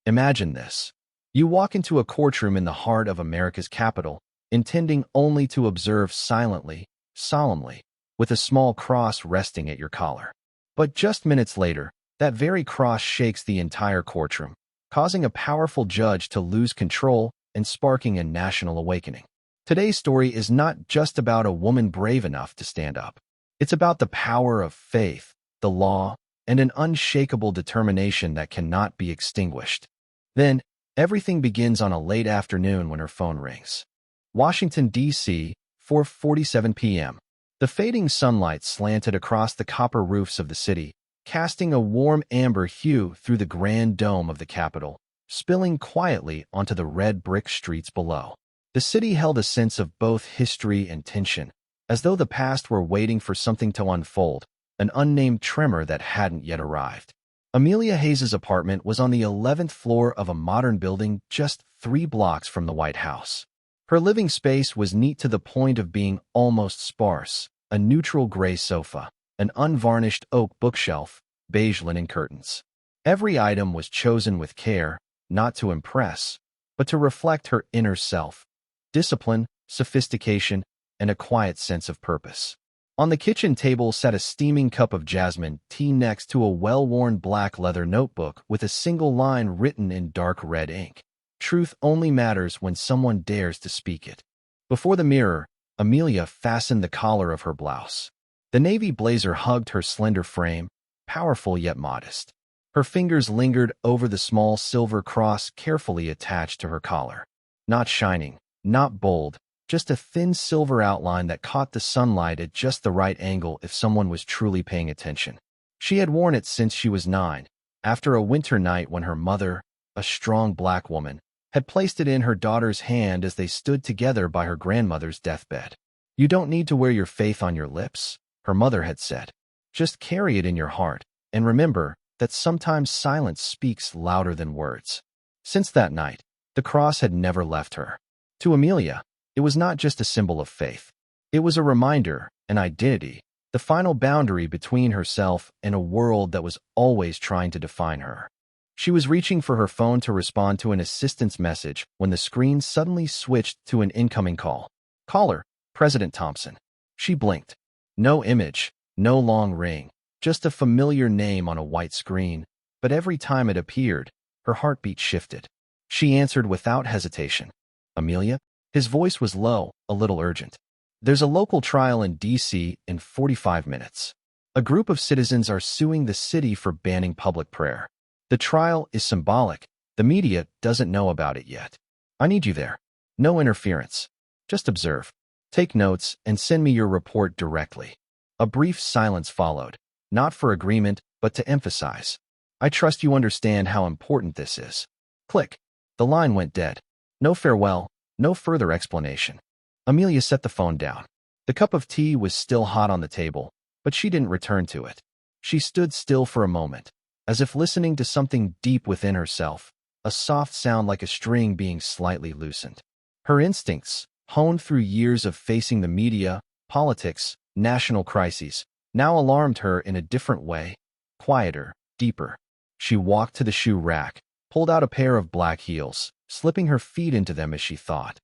Imagine this. You walk into a courtroom in the heart of America's capital, intending only to observe silently, solemnly, with a small cross resting at your collar. But just minutes later, that very cross shakes the entire courtroom, causing a powerful judge to lose control and sparking a national awakening. Today's story is not just about a woman brave enough to stand up. It's about the power of faith, the law, and an unshakable determination that cannot be extinguished. Then, everything begins on a late afternoon when her phone rings. Washington, D.C., 4:47 p.m. The fading sunlight slanted across the copper roofs of the city, casting a warm amber hue through the grand dome of the Capitol, spilling quietly onto the red brick streets below. The city held a sense of both history and tension, as though the past were waiting for something to unfold, an unnamed tremor that hadn't yet arrived. Amelia Hayes's apartment was on the 11th floor of a modern building just 3 blocks from the White House. Her living space was neat to the point of being almost sparse, a neutral gray sofa, an unvarnished oak bookshelf, beige linen curtains. Every item was chosen with care, not to impress, but to reflect her inner self, discipline, sophistication, and a quiet sense of purpose. On the kitchen table sat a steaming cup of Jasmine tea next to a well-worn black leather notebook with a single line written in dark red ink. Truth only matters when someone dares to speak it. Before the mirror, Amelia fastened the collar of her blouse. The navy blazer hugged her slender frame, powerful yet modest. Her fingers lingered over the small silver cross carefully attached to her collar. Not shining, not bold, just a thin silver outline that caught the sunlight at just the right angle if someone was truly paying attention. She had worn it since she was 9, after a winter night when her mother, a strong black woman, had placed it in her daughter's hand as they stood together by her grandmother's deathbed. "You don't need to wear your faith on your lips," her mother had said. "Just carry it in your heart, and remember that sometimes silence speaks louder than words." Since that night, the cross had never left her. To Amelia, it was not just a symbol of faith. It was a reminder, an identity, the final boundary between herself and a world that was always trying to define her. She was reaching for her phone to respond to an assistance message when the screen suddenly switched to an incoming call. "Caller, President Thompson." She blinked. No image, no long ring, just a familiar name on a white screen, but every time it appeared, her heartbeat shifted. She answered without hesitation. "Amelia?" His voice was low, a little urgent. "There's a local trial in D.C. in 45 minutes. A group of citizens are suing the city for banning public prayer. The trial is symbolic. The media doesn't know about it yet. I need you there. No interference. Just observe. Take notes and send me your report directly." A brief silence followed, not for agreement, but to emphasize. "I trust you understand how important this is." Click. The line went dead. No farewell, no further explanation. Amelia set the phone down. The cup of tea was still hot on the table, but she didn't return to it. She stood still for a moment, as if listening to something deep within herself, a soft sound like a string being slightly loosened. Her instincts, honed through years of facing the media, politics, national crises, now alarmed her in a different way, quieter, deeper. She walked to the shoe rack, pulled out a pair of black heels, slipping her feet into them as she thought.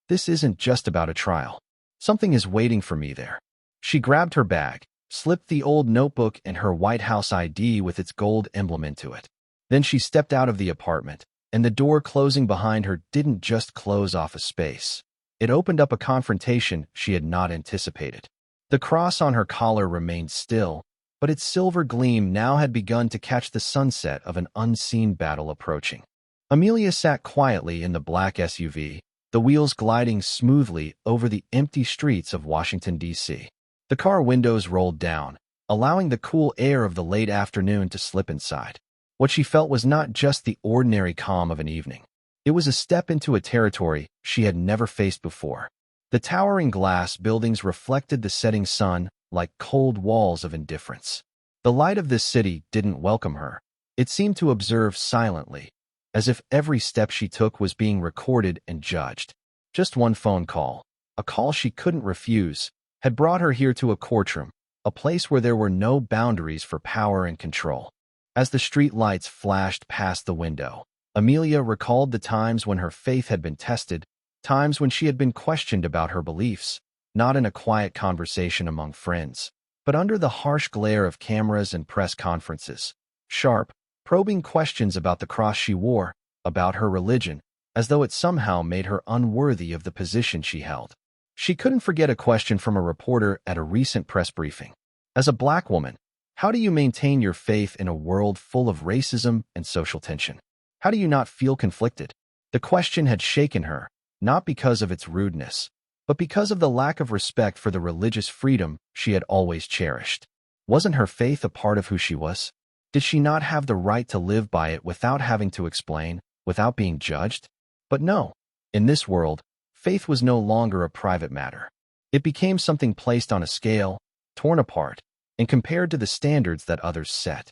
This isn't just about a trial. Something is waiting for me there. She grabbed her bag, slipped the old notebook and her White House ID with its gold emblem into it. Then she stepped out of the apartment, and the door closing behind her didn't just close off a space. It opened up a confrontation she had not anticipated. The cross on her collar remained still, but its silver gleam now had begun to catch the sunset of an unseen battle approaching. Amelia sat quietly in the black SUV, the wheels gliding smoothly over the empty streets of Washington, D.C. The car windows rolled down, allowing the cool air of the late afternoon to slip inside. What she felt was not just the ordinary calm of an evening. It was a step into a territory she had never faced before. The towering glass buildings reflected the setting sun like cold walls of indifference. The light of this city didn't welcome her. It seemed to observe silently, as if every step she took was being recorded and judged. Just one phone call, a call she couldn't refuse, had brought her here to a courtroom, a place where there were no boundaries for power and control. As the street lights flashed past the window, Amelia recalled the times when her faith had been tested, times when she had been questioned about her beliefs, not in a quiet conversation among friends, but under the harsh glare of cameras and press conferences. Sharp, probing questions about the cross she wore, about her religion, as though it somehow made her unworthy of the position she held. She couldn't forget a question from a reporter at a recent press briefing. As a black woman, how do you maintain your faith in a world full of racism and social tension? How do you not feel conflicted? The question had shaken her, not because of its rudeness, but because of the lack of respect for the religious freedom she had always cherished. Wasn't her faith a part of who she was? Did she not have the right to live by it without having to explain, without being judged? But no, in this world, faith was no longer a private matter. It became something placed on a scale, torn apart, and compared to the standards that others set.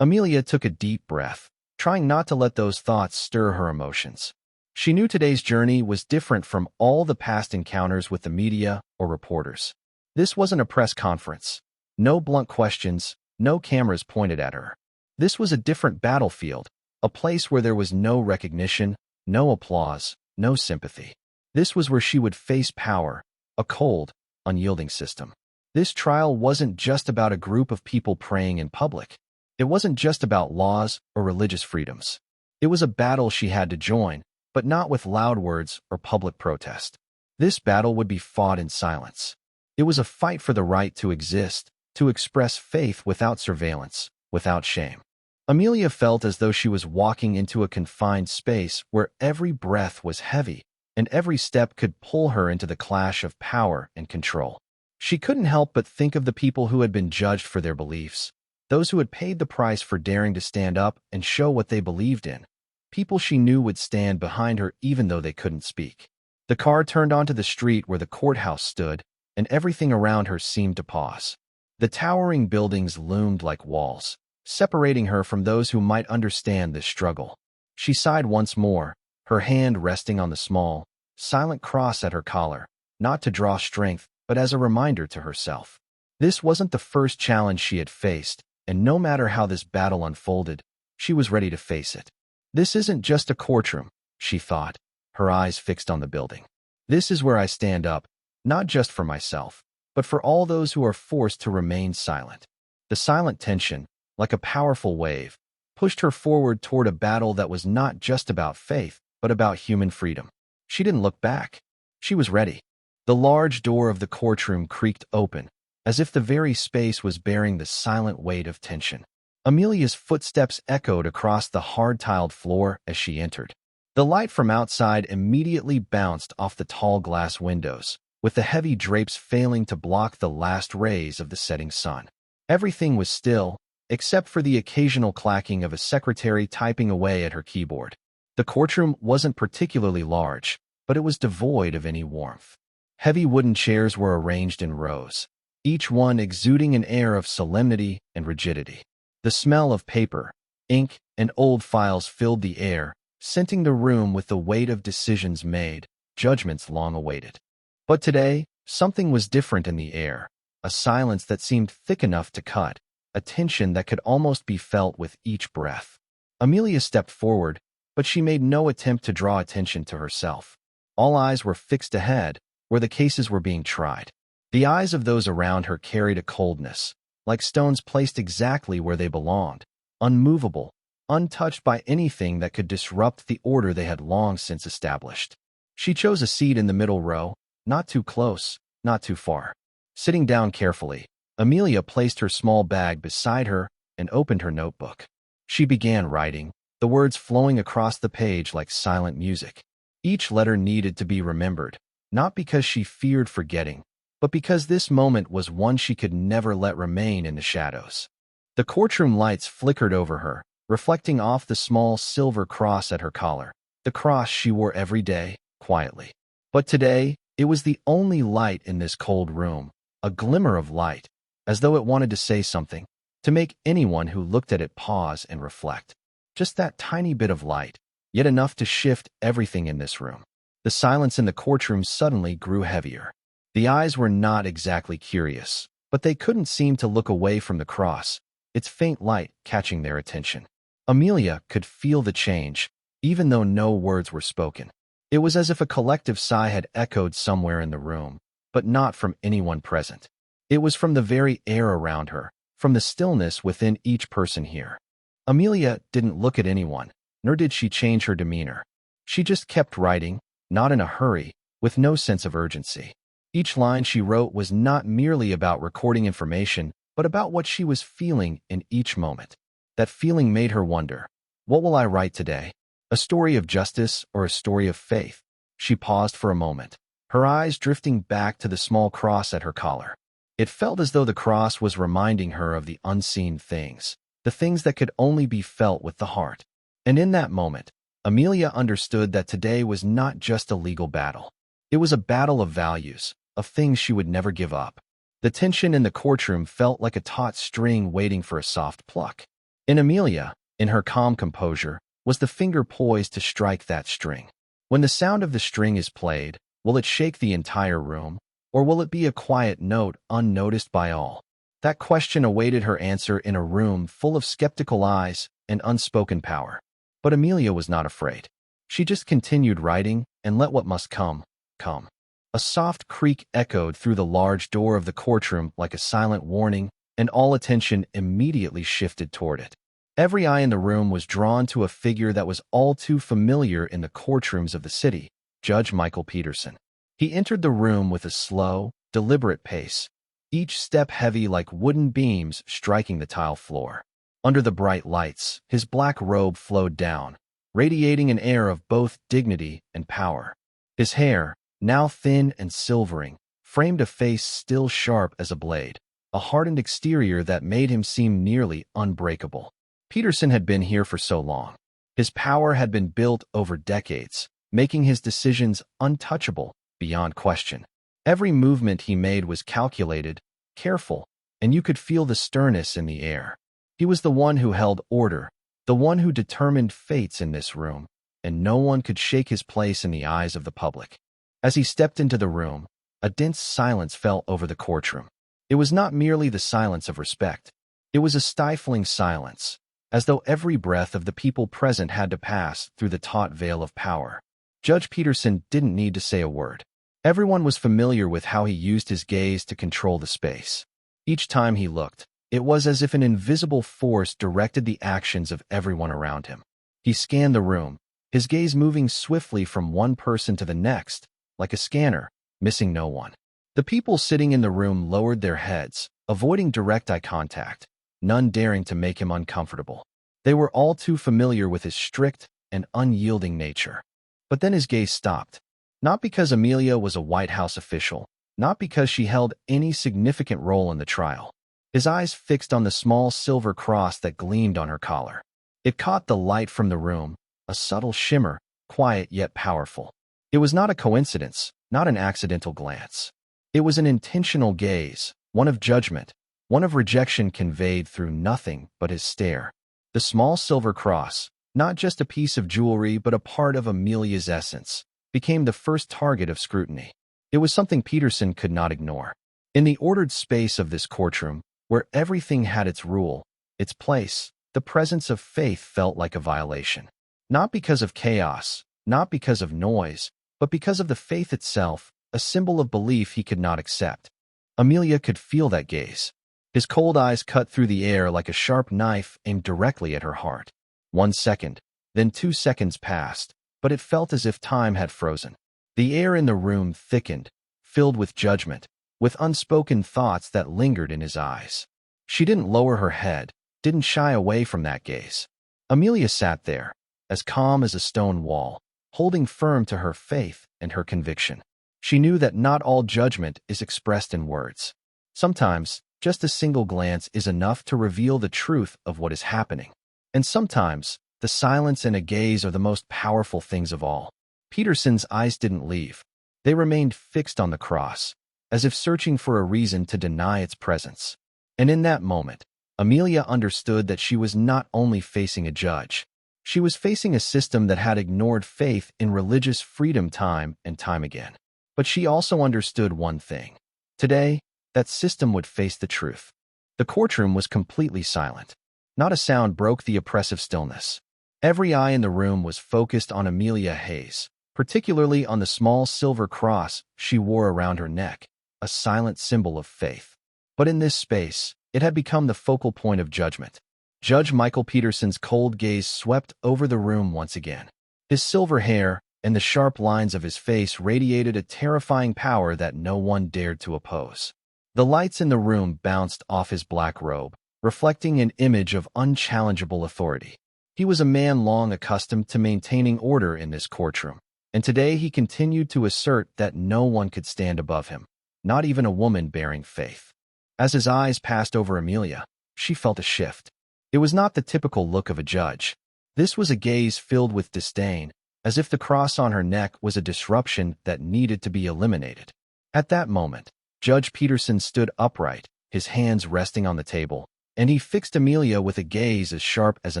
Amelia took a deep breath, trying not to let those thoughts stir her emotions. She knew today's journey was different from all the past encounters with the media or reporters. This wasn't a press conference. No blunt questions, no cameras pointed at her. This was a different battlefield, a place where there was no recognition, no applause, no sympathy. This was where she would face power, a cold, unyielding system. This trial wasn't just about a group of people praying in public. It wasn't just about laws or religious freedoms. It was a battle she had to join, but not with loud words or public protest. This battle would be fought in silence. It was a fight for the right to exist, to express faith without surveillance, without shame. Amelia felt as though she was walking into a confined space where every breath was heavy, and every step could pull her into the clash of power and control. She couldn't help but think of the people who had been judged for their beliefs, those who had paid the price for daring to stand up and show what they believed in. People she knew would stand behind her even though they couldn't speak. The car turned onto the street where the courthouse stood, and everything around her seemed to pause. The towering buildings loomed like walls, separating her from those who might understand this struggle. She sighed once more, her hand resting on the small, silent cross at her collar, not to draw strength, but as a reminder to herself. This wasn't the first challenge she had faced, and no matter how this battle unfolded, she was ready to face it. This isn't just a courtroom, she thought, her eyes fixed on the building. This is where I stand up, not just for myself, but for all those who are forced to remain silent. The silent tension, like a powerful wave, pushed her forward toward a battle that was not just about faith, but about human freedom. She didn't look back. She was ready. The large door of the courtroom creaked open, as if the very space was bearing the silent weight of tension. Amelia's footsteps echoed across the hard-tiled floor as she entered. The light from outside immediately bounced off the tall glass windows, with the heavy drapes failing to block the last rays of the setting sun. Everything was still, except for the occasional clacking of a secretary typing away at her keyboard. The courtroom wasn't particularly large, but it was devoid of any warmth. Heavy wooden chairs were arranged in rows, each one exuding an air of solemnity and rigidity. The smell of paper, ink, and old files filled the air, scenting the room with the weight of decisions made, judgments long awaited. But today, something was different in the air, a silence that seemed thick enough to cut, a tension that could almost be felt with each breath. Amelia stepped forward, but she made no attempt to draw attention to herself. All eyes were fixed ahead, where the cases were being tried. The eyes of those around her carried a coldness, like stones placed exactly where they belonged, unmovable, untouched by anything that could disrupt the order they had long since established. She chose a seat in the middle row, not too close, not too far. Sitting down carefully, Amelia placed her small bag beside her and opened her notebook. She began writing, the words flowing across the page like silent music. Each letter needed to be remembered, not because she feared forgetting, but because this moment was one she could never let remain in the shadows. The courtroom lights flickered over her, reflecting off the small silver cross at her collar, the cross she wore every day, quietly. But today, it was the only light in this cold room, a glimmer of light, as though it wanted to say something, to make anyone who looked at it pause and reflect. Just that tiny bit of light, yet enough to shift everything in this room. The silence in the courtroom suddenly grew heavier. The eyes were not exactly curious, but they couldn't seem to look away from the cross, its faint light catching their attention. Amelia could feel the change, even though no words were spoken. It was as if a collective sigh had echoed somewhere in the room, but not from anyone present. It was from the very air around her, from the stillness within each person here. Amelia didn't look at anyone, nor did she change her demeanor. She just kept writing, not in a hurry, with no sense of urgency. Each line she wrote was not merely about recording information, but about what she was feeling in each moment. That feeling made her wonder, what will I write today? A story of justice or a story of faith? She paused for a moment, her eyes drifting back to the small cross at her collar. It felt as though the cross was reminding her of the unseen things, the things that could only be felt with the heart. And in that moment, Amelia understood that today was not just a legal battle. It was a battle of values, of things she would never give up. The tension in the courtroom felt like a taut string waiting for a soft pluck. In Amelia, in her calm composure, was the finger poised to strike that string. When the sound of the string is played, will it shake the entire room, or will it be a quiet note unnoticed by all? That question awaited her answer in a room full of skeptical eyes and unspoken power. But Amelia was not afraid. She just continued writing and let what must come, come. A soft creak echoed through the large door of the courtroom like a silent warning, and all attention immediately shifted toward it. Every eye in the room was drawn to a figure that was all too familiar in the courtrooms of the city, Judge Michael Peterson. He entered the room with a slow, deliberate pace, each step heavy like wooden beams striking the tile floor. Under the bright lights, his black robe flowed down, radiating an air of both dignity and power. His hair, now thin and silvering, framed a face still sharp as a blade, a hardened exterior that made him seem nearly unbreakable. Peterson had been here for so long. His power had been built over decades, making his decisions untouchable beyond question. Every movement he made was calculated, careful, and you could feel the sternness in the air. He was the one who held order, the one who determined fates in this room, and no one could shake his place in the eyes of the public. As he stepped into the room, a dense silence fell over the courtroom. It was not merely the silence of respect. It was a stifling silence, as though every breath of the people present had to pass through the taut veil of power. Judge Peterson didn't need to say a word. Everyone was familiar with how he used his gaze to control the space. Each time he looked, it was as if an invisible force directed the actions of everyone around him. He scanned the room, his gaze moving swiftly from one person to the next, like a scanner, missing no one. The people sitting in the room lowered their heads, avoiding direct eye contact, none daring to make him uncomfortable. They were all too familiar with his strict and unyielding nature. But then his gaze stopped. Not because Amelia was a White House official, not because she held any significant role in the trial. His eyes fixed on the small silver cross that gleamed on her collar. It caught the light from the room, a subtle shimmer, quiet yet powerful. It was not a coincidence, not an accidental glance. It was an intentional gaze, one of judgment, one of rejection conveyed through nothing but his stare. The small silver cross, not just a piece of jewelry but a part of Amelia's essence, became the first target of scrutiny. It was something Peterson could not ignore. In the ordered space of this courtroom, where everything had its rule, its place, the presence of faith felt like a violation. Not because of chaos, not because of noise, but because of the faith itself, a symbol of belief he could not accept. Amelia could feel that gaze. His cold eyes cut through the air like a sharp knife aimed directly at her heart. 1 second, then 2 seconds passed, but it felt as if time had frozen. The air in the room thickened, filled with judgment, with unspoken thoughts that lingered in his eyes. She didn't lower her head, didn't shy away from that gaze. Amelia sat there, as calm as a stone wall, holding firm to her faith and her conviction. She knew that not all judgment is expressed in words. Sometimes, just a single glance is enough to reveal the truth of what is happening. And sometimes, the silence and a gaze are the most powerful things of all. Peterson's eyes didn't leave. They remained fixed on the cross, as if searching for a reason to deny its presence. And in that moment, Amelia understood that she was not only facing a judge. She was facing a system that had ignored faith in religious freedom time and time again. But she also understood one thing. Today, that system would face the truth. The courtroom was completely silent. Not a sound broke the oppressive stillness. Every eye in the room was focused on Amelia Hayes, particularly on the small silver cross she wore around her neck, a silent symbol of faith. But in this space, it had become the focal point of judgment. Judge Michael Peterson's cold gaze swept over the room once again. His silver hair and the sharp lines of his face radiated a terrifying power that no one dared to oppose. The lights in the room bounced off his black robe, reflecting an image of unchallengeable authority. He was a man long accustomed to maintaining order in this courtroom, and today he continued to assert that no one could stand above him, not even a woman bearing faith. As his eyes passed over Amelia, she felt a shift. It was not the typical look of a judge. This was a gaze filled with disdain, as if the cross on her neck was a disruption that needed to be eliminated. At that moment, Judge Peterson stood upright, his hands resting on the table, and he fixed Amelia with a gaze as sharp as a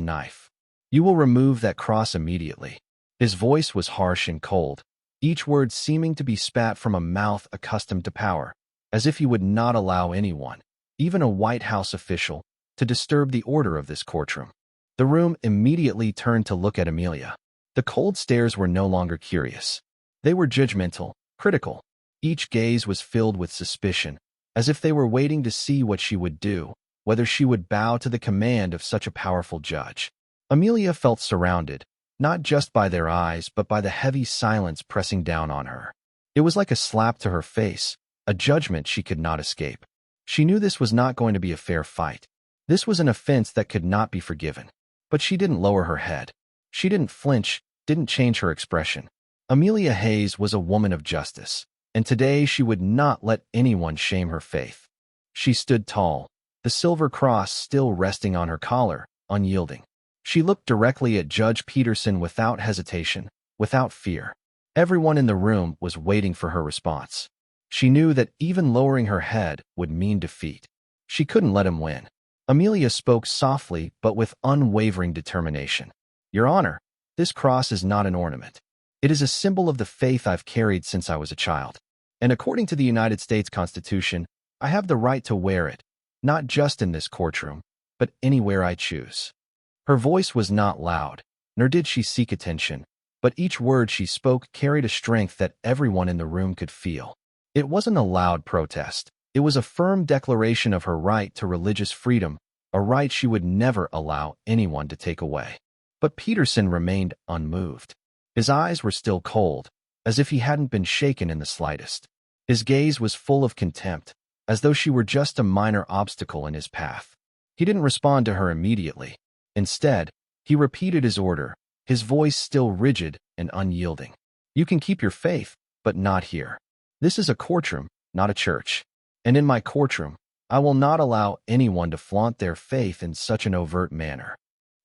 knife. "You will remove that cross immediately." His voice was harsh and cold, each word seeming to be spat from a mouth accustomed to power, as if he would not allow anyone, even a White House official, to disturb the order of this courtroom. The room immediately turned to look at Amelia. The cold stares were no longer curious. They were judgmental, critical. Each gaze was filled with suspicion, as if they were waiting to see what she would do, whether she would bow to the command of such a powerful judge. Amelia felt surrounded, not just by their eyes but by the heavy silence pressing down on her. It was like a slap to her face, a judgment she could not escape. She knew this was not going to be a fair fight. This was an offense that could not be forgiven. But she didn't lower her head. She didn't flinch, didn't change her expression. Amelia Hayes was a woman of justice, and today she would not let anyone shame her faith. She stood tall, the silver cross still resting on her collar, unyielding. She looked directly at Judge Peterson without hesitation, without fear. Everyone in the room was waiting for her response. She knew that even lowering her head would mean defeat. She couldn't let him win. Amelia spoke softly but with unwavering determination. "Your Honor, this cross is not an ornament. It is a symbol of the faith I've carried since I was a child. And according to the United States Constitution, I have the right to wear it, not just in this courtroom, but anywhere I choose." Her voice was not loud, nor did she seek attention, but each word she spoke carried a strength that everyone in the room could feel. It wasn't a loud protest. It was a firm declaration of her right to religious freedom, a right she would never allow anyone to take away. But Peterson remained unmoved. His eyes were still cold, as if he hadn't been shaken in the slightest. His gaze was full of contempt, as though she were just a minor obstacle in his path. He didn't respond to her immediately. Instead, he repeated his order, his voice still rigid and unyielding. "You can keep your faith, but not here. This is a courtroom, not a church. And in my courtroom, I will not allow anyone to flaunt their faith in such an overt manner."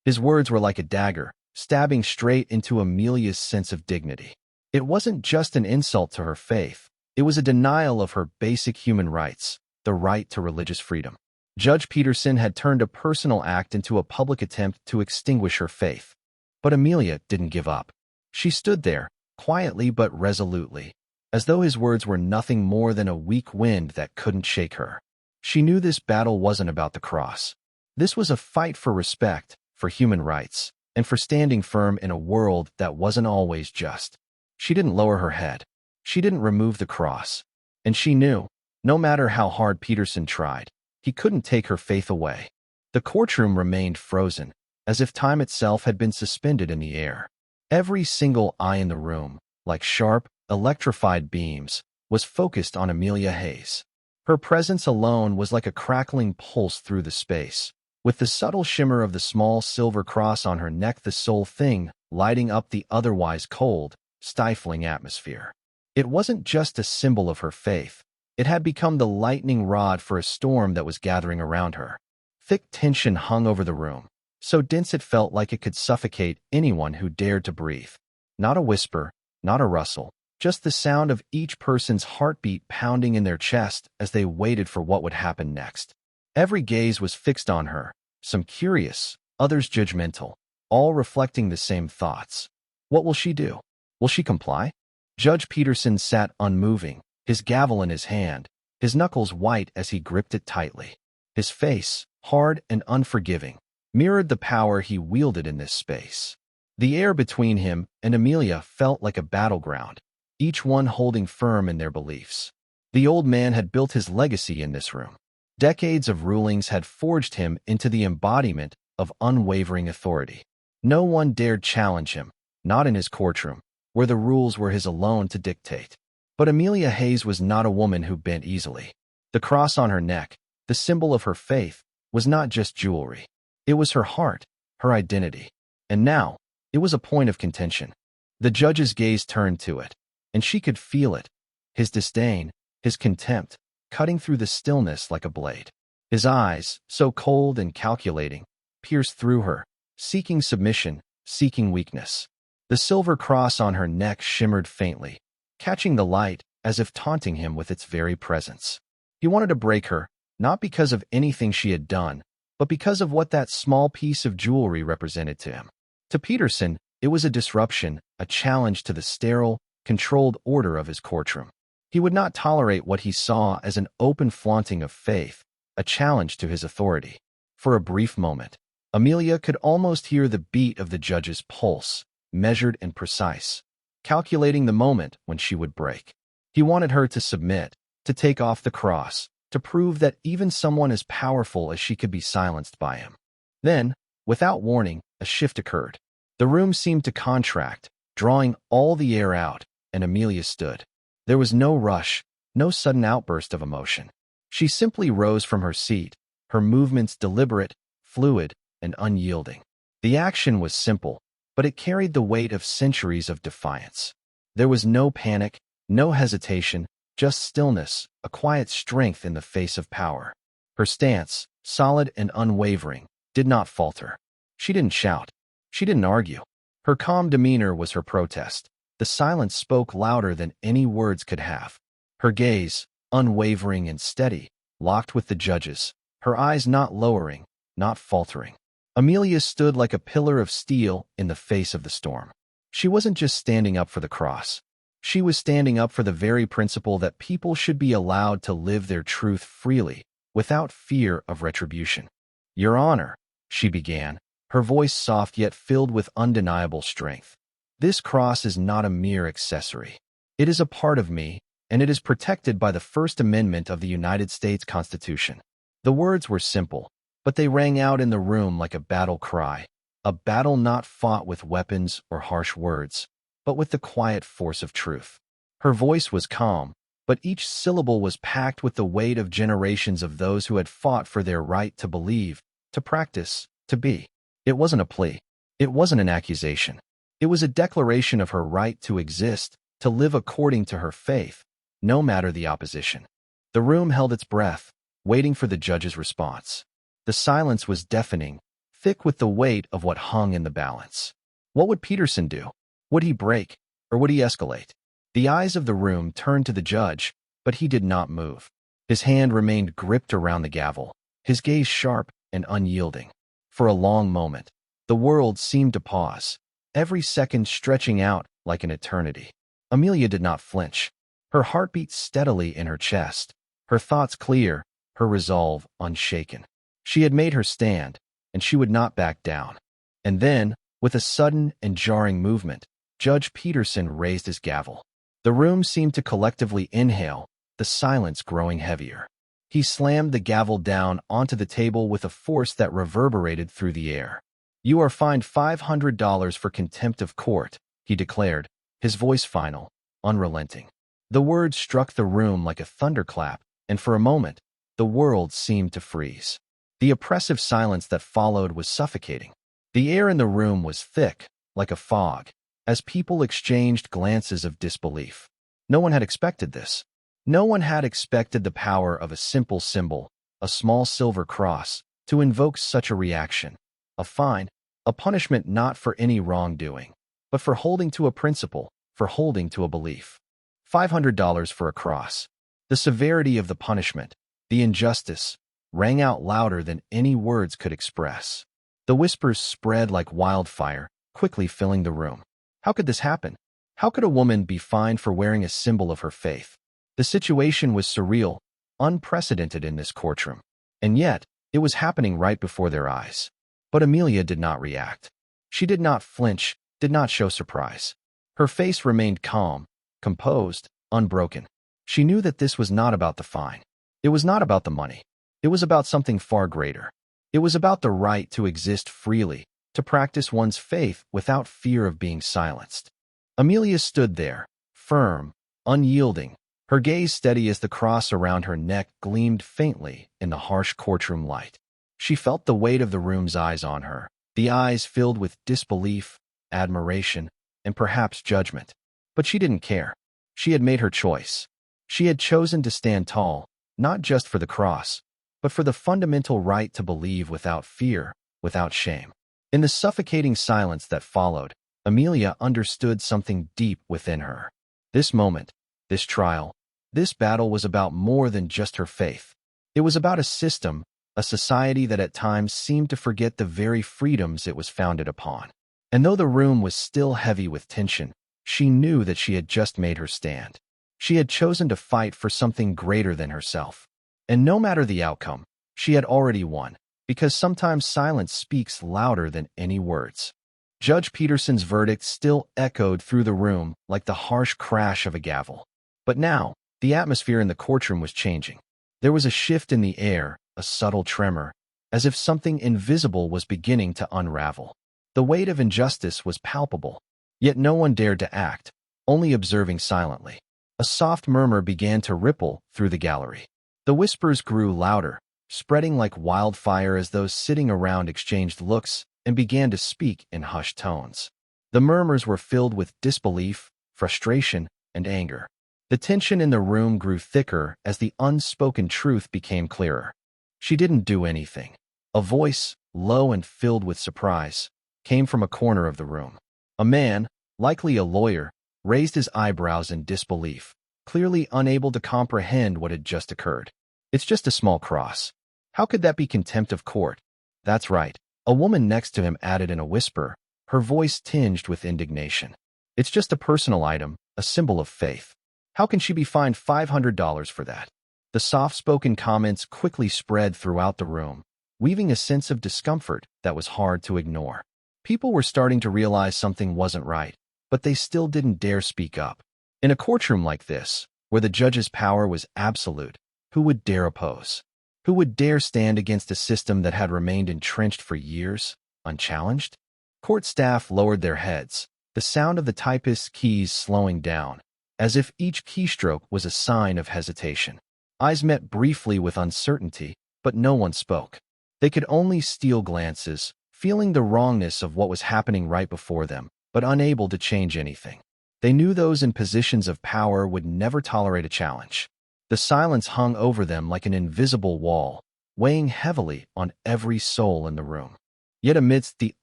His words were like a dagger, stabbing straight into Amelia's sense of dignity. It wasn't just an insult to her faith. It was a denial of her basic human rights, the right to religious freedom. Judge Peterson had turned a personal act into a public attempt to extinguish her faith. But Amelia didn't give up. She stood there, quietly but resolutely, as though his words were nothing more than a weak wind that couldn't shake her. She knew this battle wasn't about the cross. This was a fight for respect, for human rights, and for standing firm in a world that wasn't always just. She didn't lower her head. She didn't remove the cross. And she knew, no matter how hard Peterson tried, he couldn't take her faith away. The courtroom remained frozen, as if time itself had been suspended in the air. Every single eye in the room, like sharp, electrified beams, was focused on Amelia Hayes. Her presence alone was like a crackling pulse through the space, with the subtle shimmer of the small silver cross on her neck the sole thing lighting up the otherwise cold, stifling atmosphere. It wasn't just a symbol of her faith. It had become the lightning rod for a storm that was gathering around her. Thick tension hung over the room, so dense it felt like it could suffocate anyone who dared to breathe. Not a whisper, not a rustle, just the sound of each person's heartbeat pounding in their chest as they waited for what would happen next. Every gaze was fixed on her, some curious, others judgmental, all reflecting the same thoughts. What will she do? Will she comply? Judge Peterson sat unmoving, his gavel in his hand, his knuckles white as he gripped it tightly. His face, hard and unforgiving, mirrored the power he wielded in this space. The air between him and Amelia felt like a battleground, each one holding firm in their beliefs. The old man had built his legacy in this room. Decades of rulings had forged him into the embodiment of unwavering authority. No one dared challenge him, not in his courtroom, where the rules were his alone to dictate. But Amelia Hayes was not a woman who bent easily. The cross on her neck, the symbol of her faith, was not just jewelry. It was her heart, her identity. And now, it was a point of contention. The judge's gaze turned to it, and she could feel it. His disdain, his contempt, cutting through the stillness like a blade. His eyes, so cold and calculating, pierced through her, seeking submission, seeking weakness. The silver cross on her neck shimmered faintly, catching the light as if taunting him with its very presence. He wanted to break her, not because of anything she had done, but because of what that small piece of jewelry represented to him. To Peterson, it was a disruption, a challenge to the sterile, controlled order of his courtroom. He would not tolerate what he saw as an open flaunting of faith, a challenge to his authority. For a brief moment, Amelia could almost hear the beat of the judge's pulse, measured and precise, calculating the moment when she would break. He wanted her to submit, to take off the cross, to prove that even someone as powerful as she could be silenced by him. Then, without warning, a shift occurred. The room seemed to contract, drawing all the air out, and Amelia stood. There was no rush, no sudden outburst of emotion. She simply rose from her seat, her movements deliberate, fluid, and unyielding. The action was simple, but it carried the weight of centuries of defiance. There was no panic, no hesitation, just stillness, a quiet strength in the face of power. Her stance, solid and unwavering, did not falter. She didn't shout. She didn't argue. Her calm demeanor was her protest. The silence spoke louder than any words could have. Her gaze, unwavering and steady, locked with the judge's, her eyes not lowering, not faltering. Amelia stood like a pillar of steel in the face of the storm. She wasn't just standing up for the cross. She was standing up for the very principle that people should be allowed to live their truth freely, without fear of retribution. "Your Honor," she began, her voice soft yet filled with undeniable strength. "This cross is not a mere accessory. It is a part of me, and it is protected by the First Amendment of the United States Constitution." The words were simple, but they rang out in the room like a battle cry, a battle not fought with weapons or harsh words, but with the quiet force of truth. Her voice was calm, but each syllable was packed with the weight of generations of those who had fought for their right to believe, to practice, to be. It wasn't a plea. It wasn't an accusation. It was a declaration of her right to exist, to live according to her faith, no matter the opposition. The room held its breath, waiting for the judge's response. The silence was deafening, thick with the weight of what hung in the balance. What would Peterson do? Would he break, or would he escalate? The eyes of the room turned to the judge, but he did not move. His hand remained gripped around the gavel, his gaze sharp and unyielding. For a long moment, the world seemed to pause, every second stretching out like an eternity. Amelia did not flinch. Her heart beat steadily in her chest, her thoughts clear, her resolve unshaken. She had made her stand, and she would not back down. And then, with a sudden and jarring movement, Judge Peterson raised his gavel. The room seemed to collectively inhale, the silence growing heavier. He slammed the gavel down onto the table with a force that reverberated through the air. "You are fined $500 for contempt of court," he declared, his voice final, unrelenting. The words struck the room like a thunderclap, and for a moment, the world seemed to freeze. The oppressive silence that followed was suffocating. The air in the room was thick, like a fog, as people exchanged glances of disbelief. No one had expected this. No one had expected the power of a simple symbol, a small silver cross, to invoke such a reaction. A fine, a punishment not for any wrongdoing, but for holding to a principle, for holding to a belief. $500 for a cross. The severity of the punishment, the injustice, rang out louder than any words could express. The whispers spread like wildfire, quickly filling the room. How could this happen? How could a woman be fined for wearing a symbol of her faith? The situation was surreal, unprecedented in this courtroom. And yet, it was happening right before their eyes. But Amelia did not react. She did not flinch, did not show surprise. Her face remained calm, composed, unbroken. She knew that this was not about the fine. It was not about the money. It was about something far greater. It was about the right to exist freely, to practice one's faith without fear of being silenced. Amelia stood there, firm, unyielding, her gaze steady as the cross around her neck gleamed faintly in the harsh courtroom light. She felt the weight of the room's eyes on her, the eyes filled with disbelief, admiration, and perhaps judgment. But she didn't care. She had made her choice. She had chosen to stand tall, not just for the cross, but for the fundamental right to believe without fear, without shame. In the suffocating silence that followed, Amelia understood something deep within her. This moment, this trial, this battle was about more than just her faith. It was about a system, a society that at times seemed to forget the very freedoms it was founded upon. And though the room was still heavy with tension, she knew that she had just made her stand. She had chosen to fight for something greater than herself. And no matter the outcome, she had already won, because sometimes silence speaks louder than any words. Judge Peterson's verdict still echoed through the room like the harsh crash of a gavel. But now, the atmosphere in the courtroom was changing. There was a shift in the air, a subtle tremor, as if something invisible was beginning to unravel. The weight of injustice was palpable, yet no one dared to act, only observing silently. A soft murmur began to ripple through the gallery. The whispers grew louder, spreading like wildfire as those sitting around exchanged looks and began to speak in hushed tones. The murmurs were filled with disbelief, frustration, and anger. The tension in the room grew thicker as the unspoken truth became clearer. She didn't do anything. A voice, low and filled with surprise, came from a corner of the room. A man, likely a lawyer, raised his eyebrows in disbelief, clearly unable to comprehend what had just occurred. It's just a small cross. How could that be contempt of court? That's right. A woman next to him added in a whisper, her voice tinged with indignation. It's just a personal item, a symbol of faith. How can she be fined $500 for that? The soft-spoken comments quickly spread throughout the room, weaving a sense of discomfort that was hard to ignore. People were starting to realize something wasn't right, but they still didn't dare speak up. In a courtroom like this, where the judge's power was absolute, who would dare oppose? Who would dare stand against a system that had remained entrenched for years, unchallenged? Court staff lowered their heads, the sound of the typist's keys slowing down, as if each keystroke was a sign of hesitation. Eyes met briefly with uncertainty, but no one spoke. They could only steal glances, feeling the wrongness of what was happening right before them, but unable to change anything. They knew those in positions of power would never tolerate a challenge. The silence hung over them like an invisible wall, weighing heavily on every soul in the room. Yet amidst the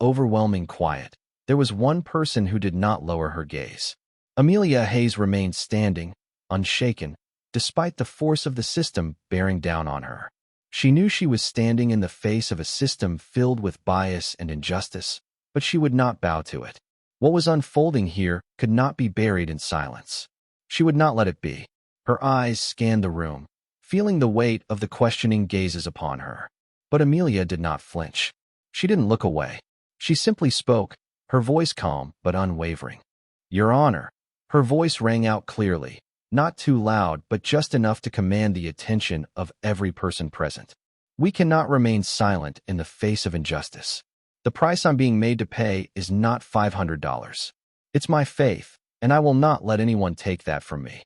overwhelming quiet, there was one person who did not lower her gaze. Amelia Hayes remained standing, unshaken, despite the force of the system bearing down on her. She knew she was standing in the face of a system filled with bias and injustice, but she would not bow to it. What was unfolding here could not be buried in silence. She would not let it be. Her eyes scanned the room, feeling the weight of the questioning gazes upon her. But Amelia did not flinch. She didn't look away. She simply spoke, her voice calm but unwavering. "Your Honor." Her voice rang out clearly, not too loud but just enough to command the attention of every person present. "We cannot remain silent in the face of injustice. The price I'm being made to pay is not $500. It's my faith, and I will not let anyone take that from me."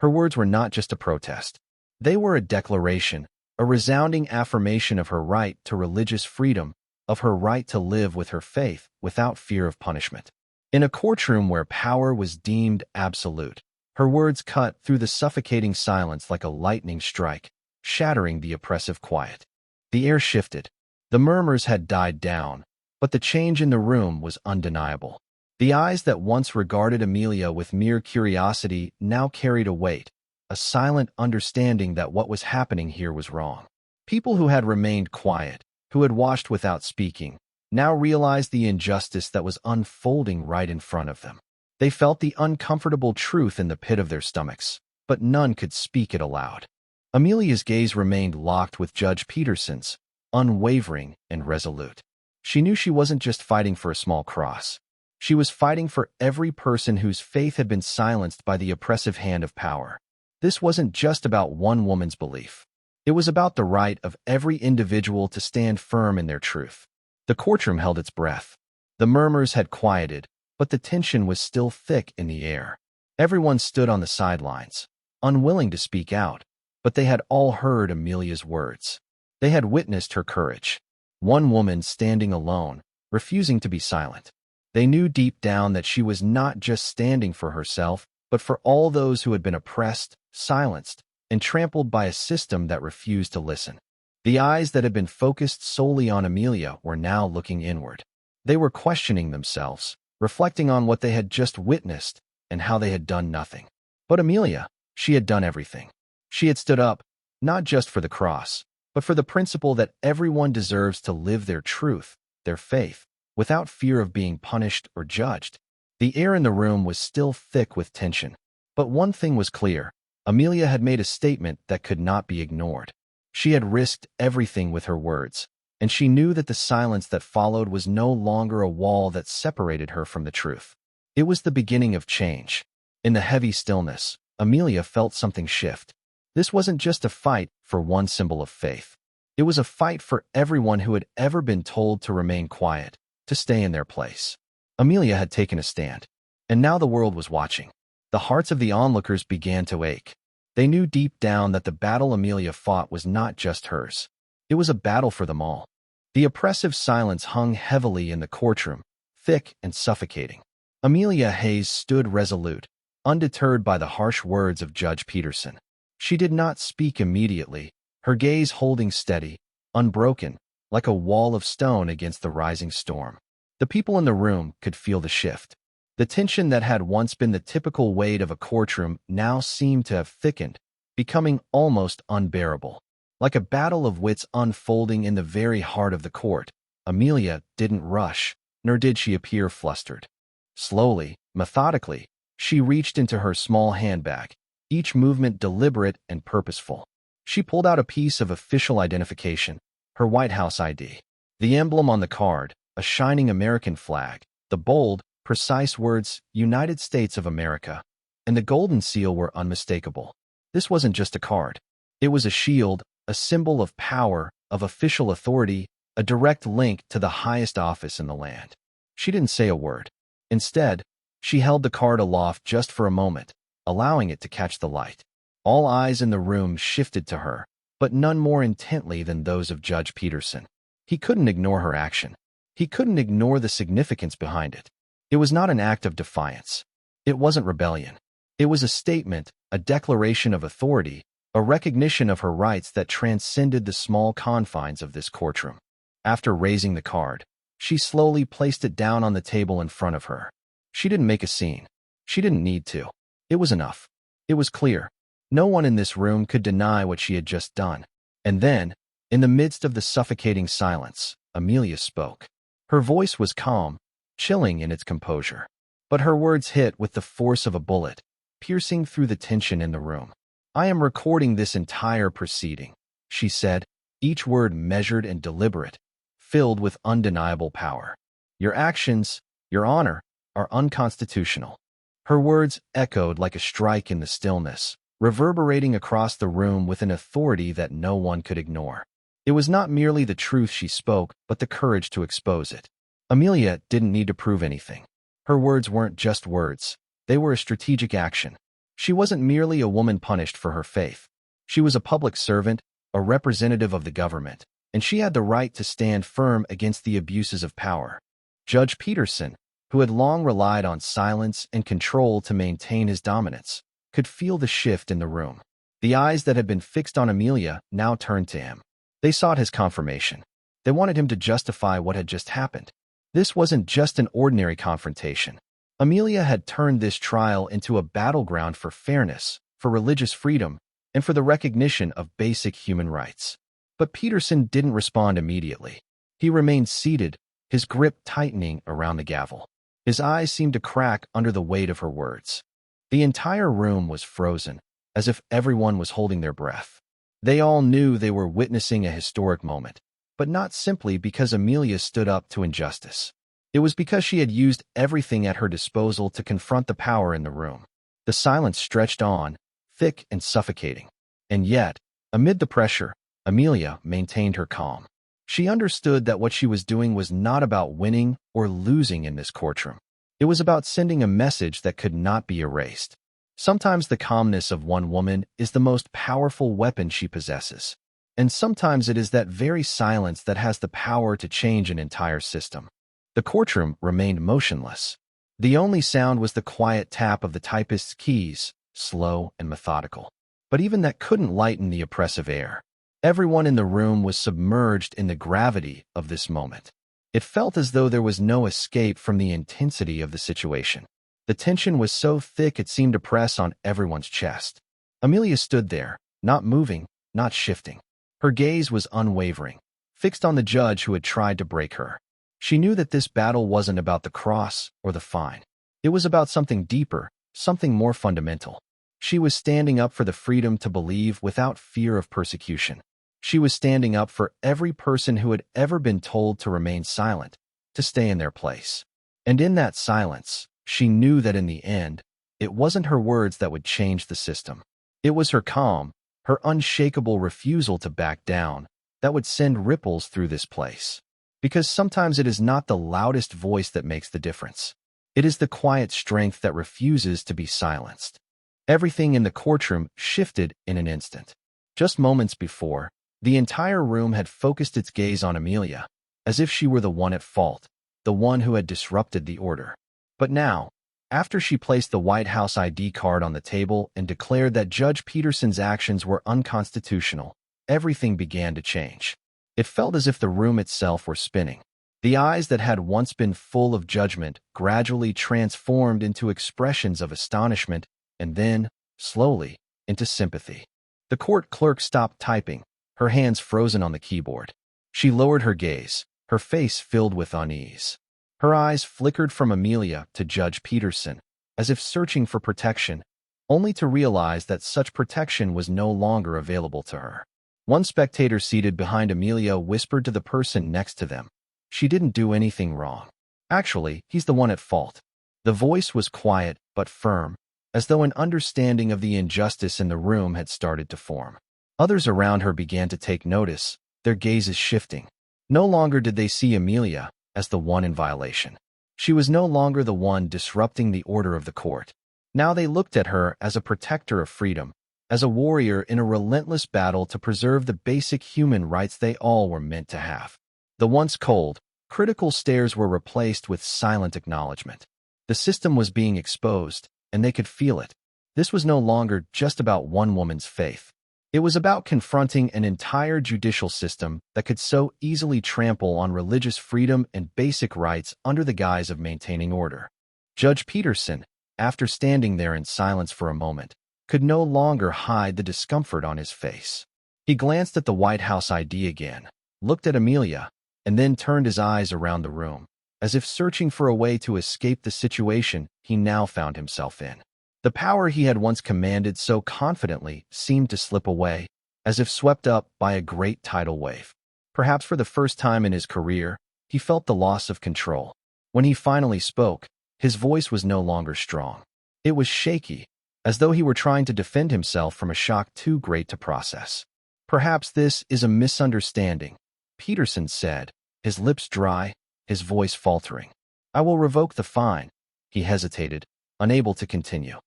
Her words were not just a protest. They were a declaration, a resounding affirmation of her right to religious freedom, of her right to live with her faith without fear of punishment. In a courtroom where power was deemed absolute, her words cut through the suffocating silence like a lightning strike, shattering the oppressive quiet. The air shifted. The murmurs had died down, but the change in the room was undeniable. The eyes that once regarded Amelia with mere curiosity now carried a weight, a silent understanding that what was happening here was wrong. People who had remained quiet, who had watched without speaking, now realized the injustice that was unfolding right in front of them. They felt the uncomfortable truth in the pit of their stomachs, but none could speak it aloud. Amelia's gaze remained locked with Judge Peterson's, unwavering and resolute. She knew she wasn't just fighting for a small cross. She was fighting for every person whose faith had been silenced by the oppressive hand of power. This wasn't just about one woman's belief. It was about the right of every individual to stand firm in their truth. The courtroom held its breath. The murmurs had quieted, but the tension was still thick in the air. Everyone stood on the sidelines, unwilling to speak out, but they had all heard Amelia's words. They had witnessed her courage. One woman standing alone, refusing to be silent. They knew deep down that she was not just standing for herself, but for all those who had been oppressed, silenced, and trampled by a system that refused to listen. The eyes that had been focused solely on Amelia were now looking inward. They were questioning themselves, reflecting on what they had just witnessed and how they had done nothing. But Amelia, she had done everything. She had stood up, not just for the cross, but for the principle that everyone deserves to live their truth, their faith, without fear of being punished or judged. The air in the room was still thick with tension. But one thing was clear. Amelia had made a statement that could not be ignored. She had risked everything with her words, and she knew that the silence that followed was no longer a wall that separated her from the truth. It was the beginning of change. In the heavy stillness, Amelia felt something shift. This wasn't just a fight for one symbol of faith. It was a fight for everyone who had ever been told to remain quiet, to stay in their place. Amelia had taken a stand, and now the world was watching. The hearts of the onlookers began to ache. They knew deep down that the battle Amelia fought was not just hers. It was a battle for them all. The oppressive silence hung heavily in the courtroom, thick and suffocating. Amelia Hayes stood resolute, undeterred by the harsh words of Judge Peterson. She did not speak immediately, her gaze holding steady, unbroken, like a wall of stone against the rising storm. The people in the room could feel the shift. The tension that had once been the typical weight of a courtroom now seemed to have thickened, becoming almost unbearable. Like a battle of wits unfolding in the very heart of the court, Amelia didn't rush, nor did she appear flustered. Slowly, methodically, she reached into her small handbag, each movement deliberate and purposeful. She pulled out a piece of official identification, her White House ID. The emblem on the card, a shining American flag, the bold, precise words, United States of America, and the golden seal were unmistakable. This wasn't just a card. It was a shield, a symbol of power, of official authority, a direct link to the highest office in the land. She didn't say a word. Instead, she held the card aloft just for a moment, allowing it to catch the light. All eyes in the room shifted to her, but none more intently than those of Judge Peterson. He couldn't ignore her action. He couldn't ignore the significance behind it. It was not an act of defiance. It wasn't rebellion. It was a statement, a declaration of authority, a recognition of her rights that transcended the small confines of this courtroom. After raising the card, she slowly placed it down on the table in front of her. She didn't make a scene. She didn't need to. It was enough. It was clear. No one in this room could deny what she had just done. And then, in the midst of the suffocating silence, Amelia spoke. Her voice was calm, chilling in its composure. But her words hit with the force of a bullet, piercing through the tension in the room. "I am recording this entire proceeding," she said, each word measured and deliberate, filled with undeniable power. "Your actions, Your Honor, are unconstitutional." Her words echoed like a strike in the stillness, reverberating across the room with an authority that no one could ignore. It was not merely the truth she spoke, but the courage to expose it. Amelia didn't need to prove anything. Her words weren't just words. They were a strategic action. She wasn't merely a woman punished for her faith. She was a public servant, a representative of the government, and she had the right to stand firm against the abuses of power. Judge Peterson, who had long relied on silence and control to maintain his dominance, could feel the shift in the room. The eyes that had been fixed on Amelia now turned to him. They sought his confirmation. They wanted him to justify what had just happened. This wasn't just an ordinary confrontation. Amelia had turned this trial into a battleground for fairness, for religious freedom, and for the recognition of basic human rights. But Peterson didn't respond immediately. He remained seated, his grip tightening around the gavel. His eyes seemed to crack under the weight of her words. The entire room was frozen, as if everyone was holding their breath. They all knew they were witnessing a historic moment, but not simply because Amelia stood up to injustice. It was because she had used everything at her disposal to confront the power in the room. The silence stretched on, thick and suffocating. And yet, amid the pressure, Amelia maintained her calm. She understood that what she was doing was not about winning or losing in this courtroom. It was about sending a message that could not be erased. Sometimes the calmness of one woman is the most powerful weapon she possesses. And sometimes it is that very silence that has the power to change an entire system. The courtroom remained motionless. The only sound was the quiet tap of the typist's keys, slow and methodical. But even that couldn't lighten the oppressive air. Everyone in the room was submerged in the gravity of this moment. It felt as though there was no escape from the intensity of the situation. The tension was so thick it seemed to press on everyone's chest. Amelia stood there, not moving, not shifting. Her gaze was unwavering, fixed on the judge who had tried to break her. She knew that this battle wasn't about the cross or the fine. It was about something deeper, something more fundamental. She was standing up for the freedom to believe without fear of persecution. She was standing up for every person who had ever been told to remain silent, to stay in their place. And in that silence, she knew that in the end, it wasn't her words that would change the system. It was her calm, her unshakable refusal to back down, that would send ripples through this place. Because sometimes it is not the loudest voice that makes the difference. It is the quiet strength that refuses to be silenced. Everything in the courtroom shifted in an instant. Just moments before, the entire room had focused its gaze on Amelia, as if she were the one at fault, the one who had disrupted the order. But now, after she placed the White House ID card on the table and declared that Judge Peterson's actions were unconstitutional, everything began to change. It felt as if the room itself were spinning. The eyes that had once been full of judgment gradually transformed into expressions of astonishment and then, slowly, into sympathy. The court clerk stopped typing, her hands frozen on the keyboard. She lowered her gaze, her face filled with unease. Her eyes flickered from Amelia to Judge Peterson, as if searching for protection, only to realize that such protection was no longer available to her. One spectator seated behind Amelia whispered to the person next to them, "She didn't do anything wrong. Actually, he's the one at fault." The voice was quiet but firm, as though an understanding of the injustice in the room had started to form. Others around her began to take notice, their gazes shifting. No longer did they see Amelia as the one in violation. She was no longer the one disrupting the order of the court. Now they looked at her as a protector of freedom, as a warrior in a relentless battle to preserve the basic human rights they all were meant to have. The once cold, critical stares were replaced with silent acknowledgement. The system was being exposed, and they could feel it. This was no longer just about one woman's faith. It was about confronting an entire judicial system that could so easily trample on religious freedom and basic rights under the guise of maintaining order. Judge Peterson, after standing there in silence for a moment, could no longer hide the discomfort on his face. He glanced at the White House ID again, looked at Amelia, and then turned his eyes around the room, as if searching for a way to escape the situation he now found himself in. The power he had once commanded so confidently seemed to slip away, as if swept up by a great tidal wave. Perhaps for the first time in his career, he felt the loss of control. When he finally spoke, his voice was no longer strong. It was shaky, as though he were trying to defend himself from a shock too great to process. "Perhaps this is a misunderstanding," Peterson said, his lips dry, his voice faltering. "I will revoke the fine." He hesitated, unable to continue.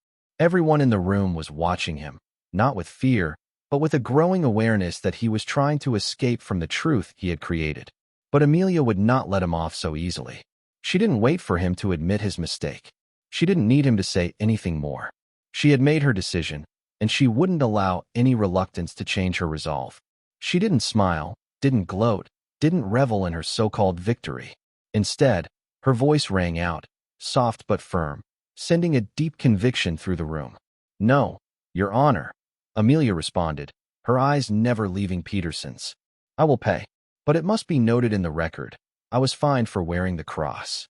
Everyone in the room was watching him, not with fear, but with a growing awareness that he was trying to escape from the truth he had created. But Amelia would not let him off so easily. She didn't wait for him to admit his mistake. She didn't need him to say anything more. She had made her decision, and she wouldn't allow any reluctance to change her resolve. She didn't smile, didn't gloat, didn't revel in her so-called victory. Instead, her voice rang out, soft but firm, sending a deep conviction through the room. "No, Your Honor," Amelia responded, her eyes never leaving Peterson's. "I will pay. But it must be noted in the record, I was fined for wearing the cross."